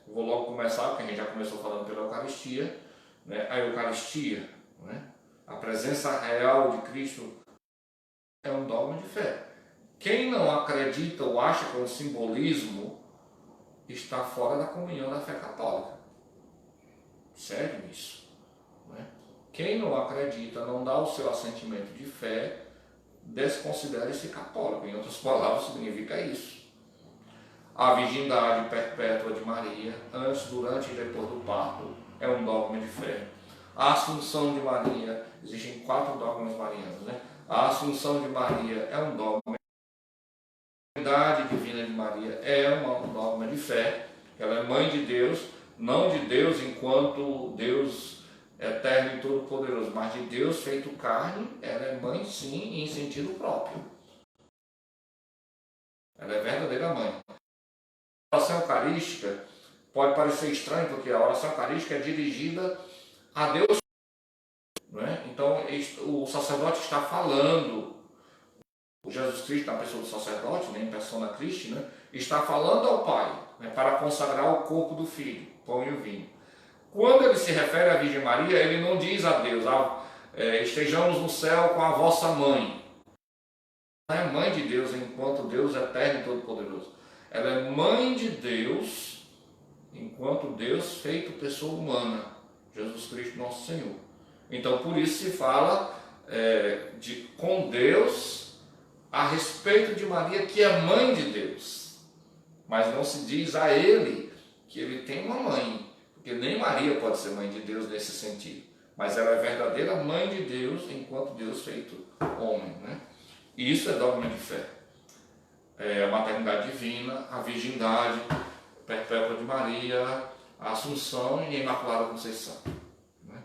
vou logo começar, porque a gente já começou falando pela Eucaristia, né? A Eucaristia, né? A presença real de Cristo é um dogma de fé. Quem não acredita ou acha que é um simbolismo está fora da comunhão da fé católica. Sério isso, né? Quem não acredita, não dá o seu assentimento de fé, desconsidera-se católico. Em outras palavras, significa isso. A virgindade perpétua de Maria, antes, durante e depois do parto, é um dogma de fé. A Assunção de Maria, existem 4 dogmas marianos, né? A Assunção de Maria é um dogma. A virgindade divina de Maria é um dogma de fé. Ela é mãe de Deus, não de Deus enquanto Deus eterno e todo-poderoso, mas de Deus feito carne. Ela é mãe, sim, em sentido próprio. Ela é verdadeira mãe. A oração eucarística pode parecer estranho, porque a oração eucarística é dirigida a Deus, não é? Então o sacerdote está falando, o Jesus Cristo, na pessoa do sacerdote, né, em persona Christi, né, está falando ao Pai, né, para consagrar o corpo do Filho, pão e o vinho. Quando ele se refere à Virgem Maria, ele não diz a Deus, estejamos no céu com a vossa mãe. Não é mãe de Deus enquanto Deus é eterno e todo-poderoso. Ela é mãe de Deus enquanto Deus feito pessoa humana, Jesus Cristo nosso Senhor. Então por isso se fala com Deus a respeito de Maria, que é mãe de Deus, mas não se diz a ele que ele tem uma mãe, porque nem Maria pode ser mãe de Deus nesse sentido. mas ela é verdadeira mãe de Deus, enquanto Deus feito homem, né? E isso é dogma de fé. A maternidade divina, a virgindade perpétua de Maria, a Assunção e a Imaculada Conceição, né?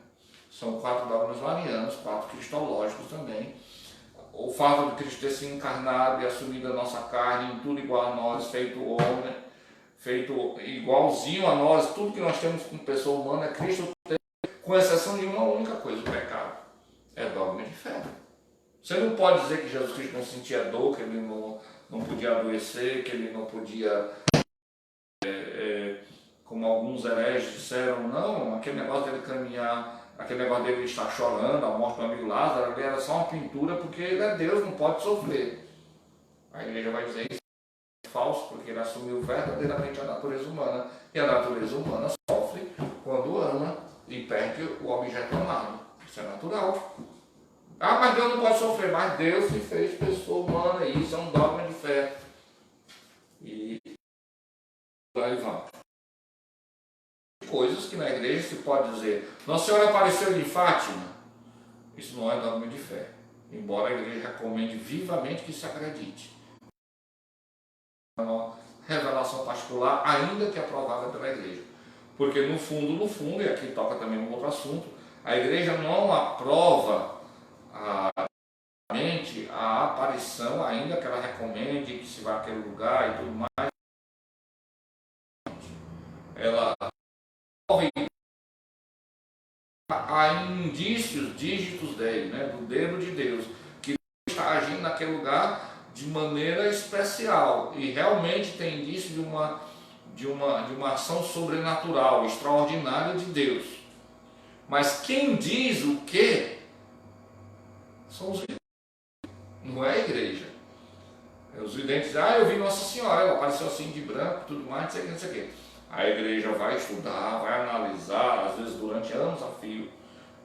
São 4 dogmas marianos, 4 cristológicos também. O fato de Cristo ter se encarnado e assumido a nossa carne, em tudo igual a nós, feito homem, feito igualzinho a nós, tudo que nós temos como pessoa humana é Cristo, com exceção de uma única coisa, o pecado. É dogma de fé. Você não pode dizer que Jesus Cristo não sentia dor, que ele não podia adoecer, que ele não podia, como alguns hereges disseram, não, aquele negócio dele caminhar, aquele negócio dele estar chorando, a morte do amigo Lázaro, ele era só uma pintura porque ele é Deus, não pode sofrer. A igreja vai dizer isso é falso, porque ele assumiu verdadeiramente a natureza humana, e a natureza humana sofre quando ama e perde o objeto amado. Isso é natural. Ah, mas Deus não pode sofrer, mas Deus se fez pessoa humana, e isso é um dogma de fé. E aí vamos. Coisas que na igreja se pode dizer, Nossa Senhora apareceu em Fátima. Isso não é dogma de fé, embora a igreja recomende vivamente que se acredite. É uma revelação particular, ainda que aprovada pela igreja. Porque no fundo, e aqui toca também um outro assunto, a igreja não aprova a aparição, ainda que ela recomende que se vá àquele lugar e tudo mais. Ela há indícios, dígitos dele, né, do dedo de Deus, que está agindo naquele lugar de maneira especial, e realmente tem indício de uma ação sobrenatural, extraordinária de Deus. Mas quem diz o que são os videntes, não é a igreja. Os videntes dizem, eu vi Nossa Senhora, ela apareceu assim de branco, tudo mais, não sei o que. A igreja vai estudar, vai analisar, às vezes durante anos a fio,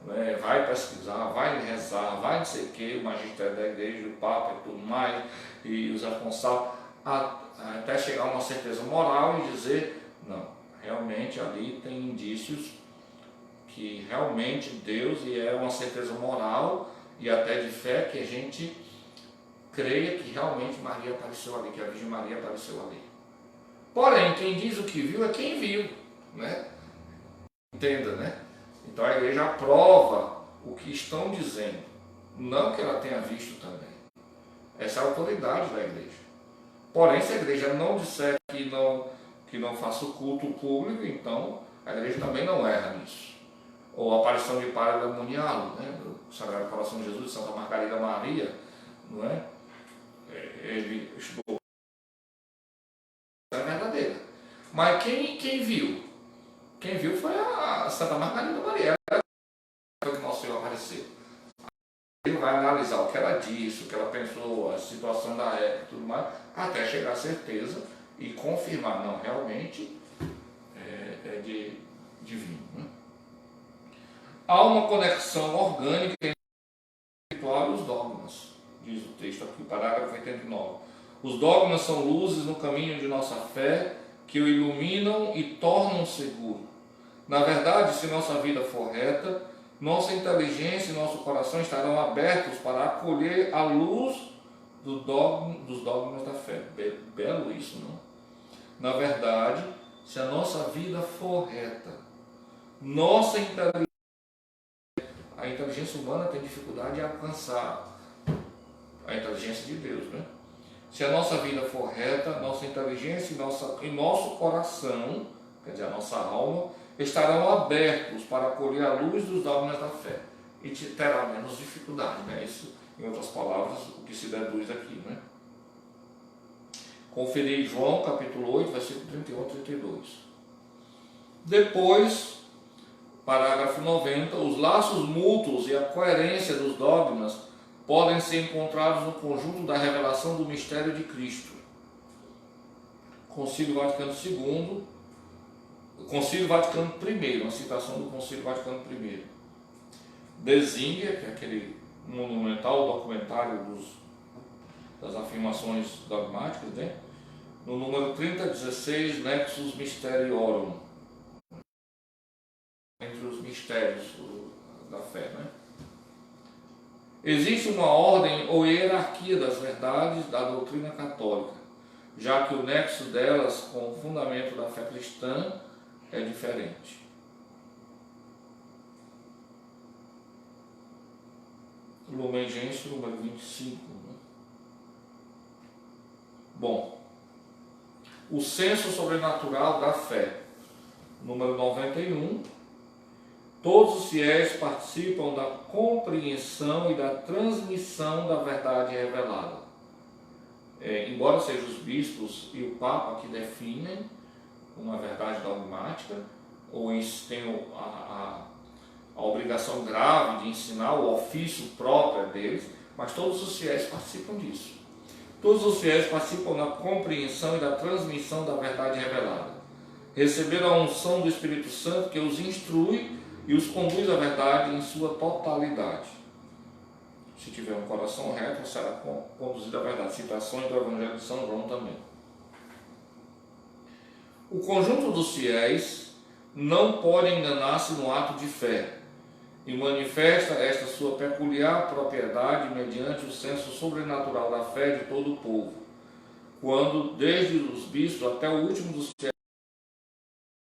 né? Vai pesquisar, vai rezar, vai não sei o que, o magistério da igreja, o Papa e tudo mais, e os responsáveis, até chegar a uma certeza moral e dizer, não, realmente ali tem indícios que realmente Deus, e é uma certeza moral e até de fé, que a gente creia que realmente Maria apareceu ali, que a Virgem Maria apareceu ali. Porém, quem diz o que viu é quem viu, né? Entenda, né? Então a igreja aprova o que estão dizendo, não que ela tenha visto também. Essa é a autoridade da igreja. Porém, se a igreja não disser que não faça o culto público, então a igreja também não erra nisso. Ou a aparição de Padre Munialo, né? Do Sagrado Coração de Jesus, de Santa Margarida Maria, não é? Ele estudou. É verdadeira. Mas quem viu? Quem viu foi a Santa Margarida Maria. Ela foi que Nosso Senhor apareceu. Ele vai analisar o que ela disse, o que ela pensou, a situação da época e tudo mais, até chegar à certeza e confirmar, não, realmente é de divino. Né? Há uma conexão orgânica entre o espiritual e os dogmas, diz o texto aqui, parágrafo 89. Os dogmas são luzes no caminho de nossa fé que o iluminam e tornam seguro. Na verdade, se nossa vida for reta, nossa inteligência e nosso coração estarão abertos para acolher a luz dos dogmas da fé. Belo isso, não? Na verdade, se a nossa vida for reta, a inteligência humana tem dificuldade em alcançar a inteligência de Deus, né? Se a nossa vida for reta, nossa inteligência e nosso coração, quer dizer, a nossa alma, estarão abertos para acolher a luz dos dogmas da fé e terá menos dificuldade, né? Isso, em outras palavras, o que se deduz aqui, né? Conferir João capítulo 8, versículo 31 a 32. Depois, parágrafo 90, os laços mútuos e a coerência dos dogmas podem ser encontrados no conjunto da revelação do mistério de Cristo. Concílio Vaticano II, Concílio Vaticano I, uma citação do Concílio Vaticano I. Desinger, que é aquele monumental documentário das afirmações dogmáticas, né? No número 3016, Nexus Mysteriorum. Entre os mistérios, da fé, né? Existe uma ordem ou hierarquia das verdades da doutrina católica, já que o nexo delas com o fundamento da fé cristã é diferente. Lumen Gentium, número 25. Né? Bom, o senso sobrenatural da fé, número 91. Todos os fiéis participam da compreensão e da transmissão da verdade revelada. Embora sejam os bispos e o Papa que definem uma verdade dogmática, ou tenham a obrigação grave de ensinar o ofício próprio deles, mas todos os fiéis participam disso. Todos os fiéis participam da compreensão e da transmissão da verdade revelada. Receberam a unção do Espírito Santo que os instrui e os conduz à verdade em sua totalidade. Se tiver um coração reto, será conduzido à verdade. Citações do Evangelho de São João também. O conjunto dos fiéis não pode enganar-se no ato de fé e manifesta esta sua peculiar propriedade mediante o senso sobrenatural da fé de todo o povo, quando, desde os bispos até o último dos fiéis,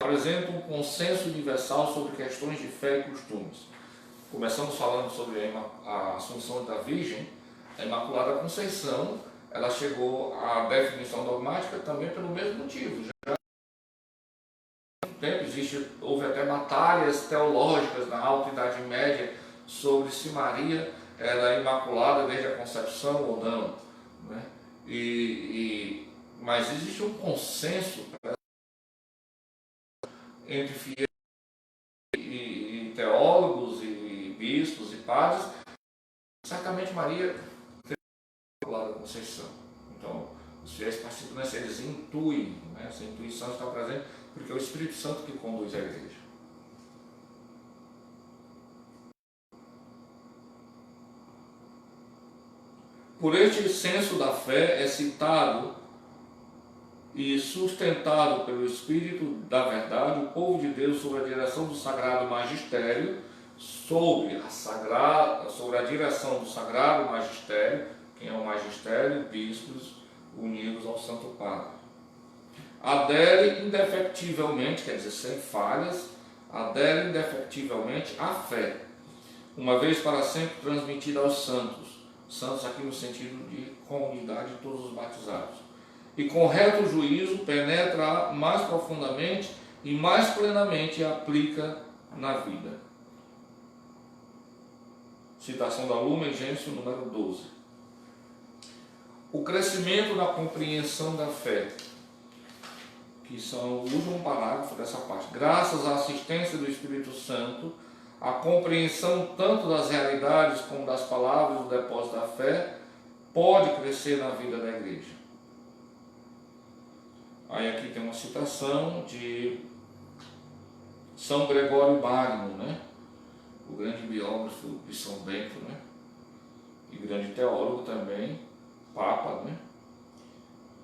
apresenta um consenso universal sobre questões de fé e costumes. Começamos falando sobre a Assunção da Virgem, a Imaculada Conceição, ela chegou à definição dogmática também pelo mesmo motivo. Já há muito tempo houve até batalhas teológicas na Alta Idade Média sobre se Maria era imaculada desde a concepção ou não, né? Mas existe um consenso entre fiéis e teólogos e bispos e padres. Certamente Maria teve a Imaculada Conceição. Então, os fiéis participam nessa, eles intuem, né? Essa intuição está presente porque é o Espírito Santo que conduz a igreja. Por este senso da fé é citado e sustentado pelo Espírito da verdade, o povo de Deus, sob a direção do Sagrado Magistério, sobre a direção do Sagrado Magistério, quem é o Magistério? Bispos unidos ao Santo Padre. Adere indefectivelmente, quer dizer, sem falhas, adere indefectivelmente à fé, uma vez para sempre transmitida aos santos. Santos aqui no sentido de comunidade de todos os batizados. E com reto juízo penetra mais profundamente e mais plenamente e aplica na vida. Citação da Lumen Gentium, número 12. O crescimento da compreensão da fé, que são o último parágrafo dessa parte. Graças à assistência do Espírito Santo, a compreensão tanto das realidades como das palavras do depósito da fé pode crescer na vida da igreja. Aí aqui tem uma citação de São Gregório Magno, né? O grande biógrafo de São Bento, né? E grande teólogo também, Papa, né?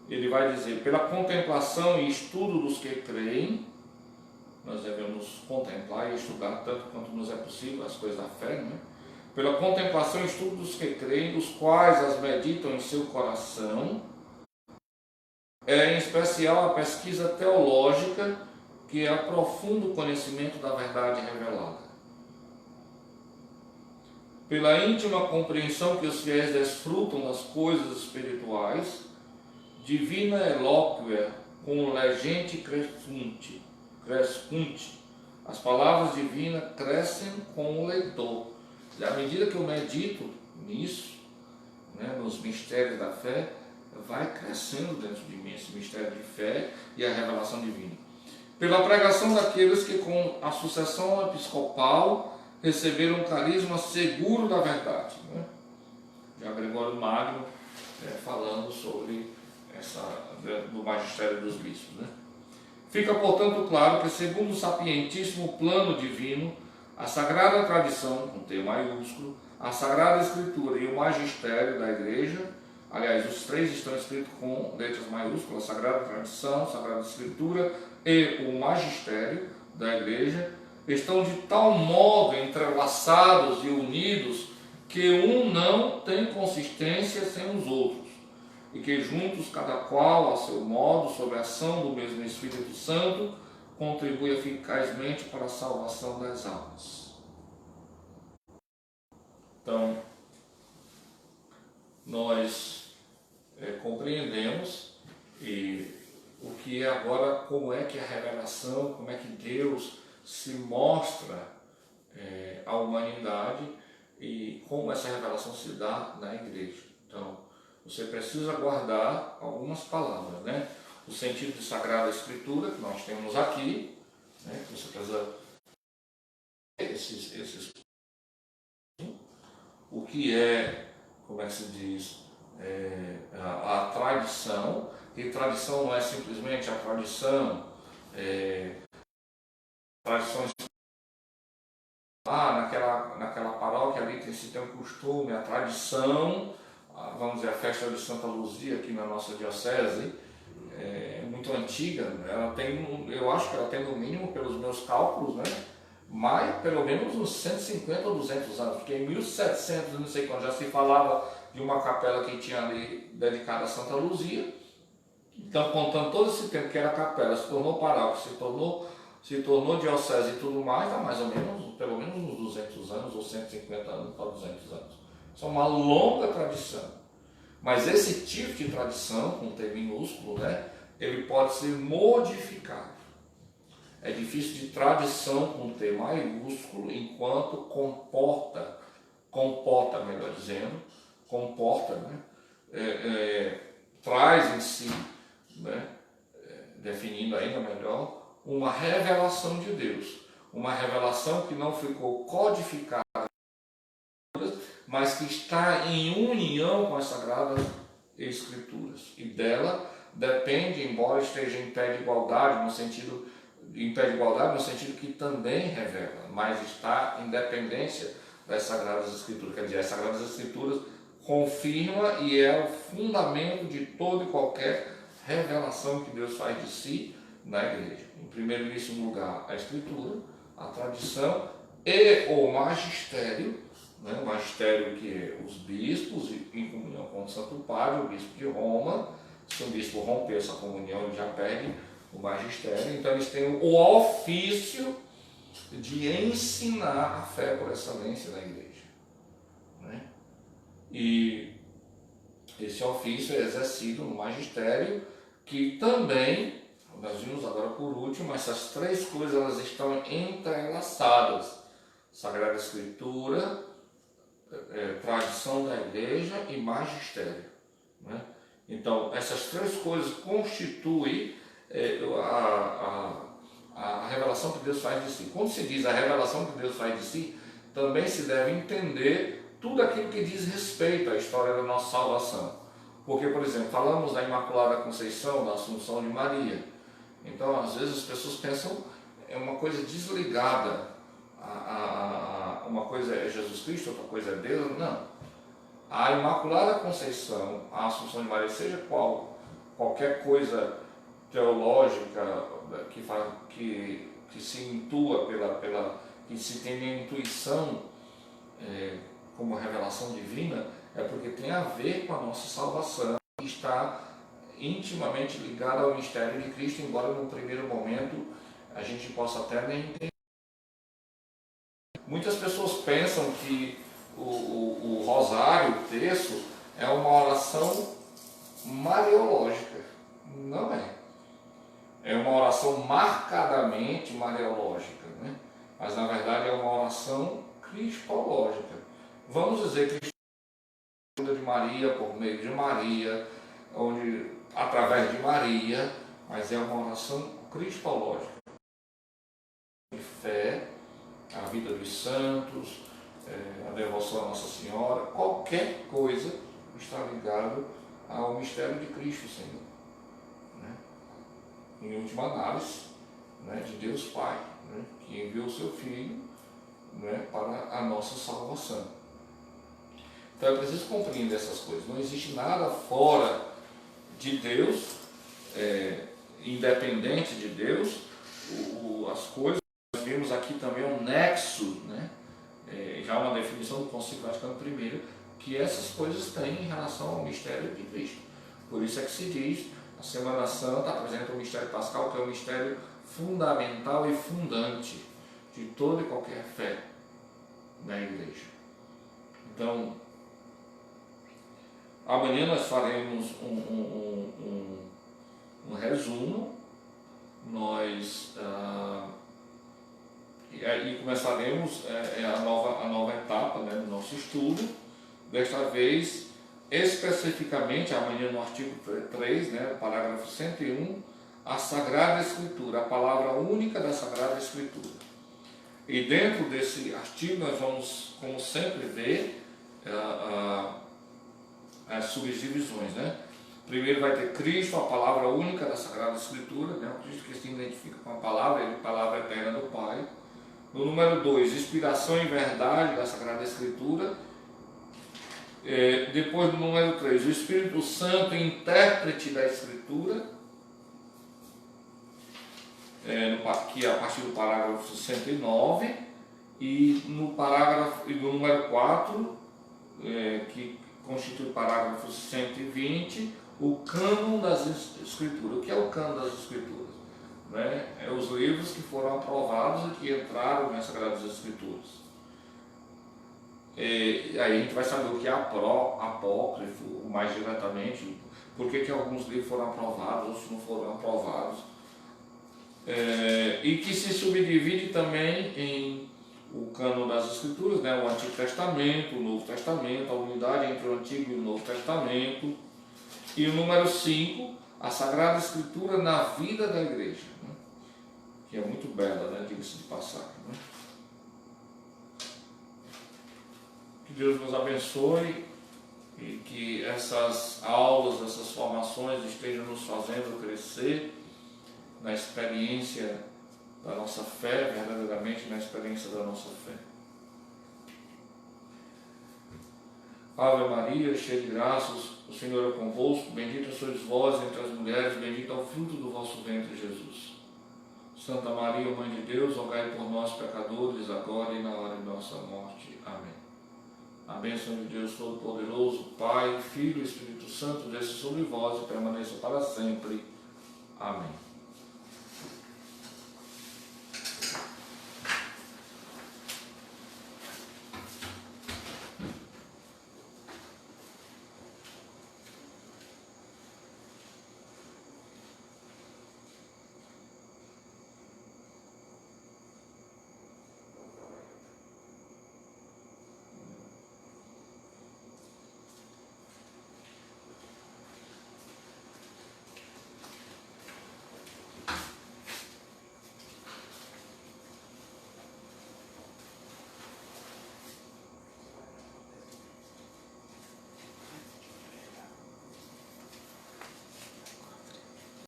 Ele vai dizer: pela contemplação e estudo dos que creem, nós devemos contemplar e estudar tanto quanto nos é possível as coisas da fé, né? Pela contemplação e estudo dos que creem, os quais as meditam em seu coração, em especial a pesquisa teológica, que aprofunda o conhecimento da verdade revelada. Pela íntima compreensão que os fiéis desfrutam das coisas espirituais, divina eloquia com legente crescunte, as palavras divinas crescem com o leitor. E à medida que eu medito nisso, né, nos mistérios da fé, vai crescendo dentro de mim esse mistério de fé e a revelação divina. Pela pregação daqueles que com a sucessão episcopal receberam um carisma seguro da verdade, né? Já Gregório Magno falando sobre do magistério dos bispos, né? Fica, portanto, claro que, segundo o sapientíssimo plano divino, a Sagrada Tradição, com T maiúsculo, a Sagrada Escritura e o Magistério da Igreja, aliás, os três estão escritos com letras maiúsculas: Sagrada Tradição, Sagrada Escritura e o Magistério da Igreja, estão de tal modo entrelaçados e unidos que um não tem consistência sem os outros, e que juntos, cada qual a seu modo, sob a ação do mesmo Espírito Santo, contribui eficazmente para a salvação das almas. Então, nós compreendemos e o que é agora, como é que a revelação, como é que Deus se mostra à humanidade e como essa revelação se dá na igreja. Então, você precisa guardar algumas palavras, né? O sentido de Sagrada Escritura, que nós temos aqui, né? Você precisa esses o que é, como é que se diz, a tradição. E tradição não é simplesmente a tradição, tradições. Naquela paróquia ali se tem um costume, a tradição, vamos dizer, a festa de Santa Luzia aqui na nossa diocese, é muito antiga. Ela tem, eu acho que ela tem no mínimo, pelos meus cálculos, né, mais pelo menos uns 150 ou 200 anos, porque em 1700, não sei quando, já se falava de uma capela que tinha ali dedicada a Santa Luzia. Então, contando todo esse tempo que era capela, se tornou paróquia, se tornou diocese e tudo mais, dá mais ou menos, pelo menos uns 200 anos, ou 150 anos para 200 anos. Isso é uma longa tradição. Mas esse tipo de tradição, com T minúsculo, né, ele pode ser modificado. É difícil de tradição com T maiúsculo, enquanto comporta, melhor dizendo, né, traz em si, né, definindo ainda melhor, uma revelação de Deus, uma revelação que não ficou codificada, mas que está em união com as Sagradas Escrituras, e dela depende, embora esteja em pé de igualdade, no sentido que também revela, mas está em dependência das Sagradas Escrituras. Quer dizer, as Sagradas Escrituras confirma e é o fundamento de toda e qualquer revelação que Deus faz de si na igreja. Em primeiríssimo lugar, a Escritura, a tradição e o magistério, né? O magistério que é os bispos, em comunhão com o Santo Padre, o bispo de Roma. Se um bispo romper essa comunhão, ele já perde o magistério. Então, eles têm o ofício de ensinar a fé por excelência na igreja, né? E esse ofício é exercido no magistério, que também, nós vimos agora por último, essas três coisas elas estão entrelaçadas: Sagrada Escritura, tradição da igreja e magistério, né? Então, essas três coisas constituem a revelação que Deus faz de si. Quando se diz a revelação que Deus faz de si, também se deve entender tudo aquilo que diz respeito à história da nossa salvação. Porque, por exemplo, falamos da Imaculada Conceição, da Assunção de Maria. Então, às vezes as pessoas pensam é uma coisa desligada. Uma coisa é Jesus Cristo, outra coisa é Deus. Não. A Imaculada Conceição, a Assunção de Maria, seja qualquer coisa teológica que se intua que se tem a intuição como revelação divina, é porque tem a ver com a nossa salvação e está intimamente ligada ao mistério de Cristo, embora no primeiro momento a gente possa até nem entender. Muitas pessoas pensam que o rosário, o terço, é uma oração mariológica. Não é. É uma oração marcadamente mariológica, né? Mas na verdade é uma oração cristológica. Vamos dizer que de Maria, por meio de Maria, através de Maria, mas é uma oração cristológica. De fé, a vida dos santos, a devoção à Nossa Senhora, qualquer coisa está ligado ao mistério de Cristo, Senhor, né? Em última análise, né, de Deus Pai, né, que enviou o seu Filho, né, para a nossa salvação. Então é preciso compreender essas coisas. Não existe nada fora de Deus, independente de Deus. As coisas, nós vimos aqui também já uma definição do Concílio Vaticano I, que essas coisas têm em relação ao mistério de Cristo. Por isso é que se diz, a Semana Santa apresenta o mistério pascal, que é o mistério fundamental e fundante de toda e qualquer fé na Igreja. Então, amanhã nós faremos um resumo, e aí começaremos a nova etapa, né, do nosso estudo, desta vez especificamente, amanhã no artigo 3, né, parágrafo 101, a Sagrada Escritura, a palavra única da Sagrada Escritura. E dentro desse artigo nós vamos, como sempre, ver as subdivisões, né? Primeiro vai ter Cristo, a palavra única da Sagrada Escritura, né? O Cristo que se identifica com a palavra, ele, palavra eterna do Pai. No número 2, inspiração e verdade da Sagrada Escritura. Depois, no número 3, o Espírito Santo, intérprete da Escritura, que é a partir do parágrafo 109, e no número 4, que constitui o parágrafo 120, o cânon das Escrituras. O que é o cânon das Escrituras? Né? É os livros que foram aprovados e que entraram nas Sagradas Escrituras. E aí a gente vai saber o que é apócrifo, mais diretamente, por que alguns livros foram aprovados, outros não foram aprovados, e que se subdivide também em o cânon das Escrituras, né, o Antigo Testamento, o Novo Testamento, a unidade entre o Antigo e o Novo Testamento, e o número 5, a Sagrada Escritura na vida da Igreja, né, que é muito bela, né, diga-se de passagem. Né? Que Deus nos abençoe e que essas aulas, essas formações estejam nos fazendo crescer na experiência da nossa fé, verdadeiramente na experiência da nossa fé. Ave Maria, cheia de graças, o Senhor é convosco, bendita sois vós entre as mulheres, bendito é o fruto do vosso ventre, Jesus. Santa Maria, Mãe de Deus, rogai por nós, pecadores, agora e na hora de nossa morte. Amém. A bênção de Deus Todo-Poderoso, Pai, Filho e Espírito Santo, desça sobre vós e permaneça para sempre. Amém.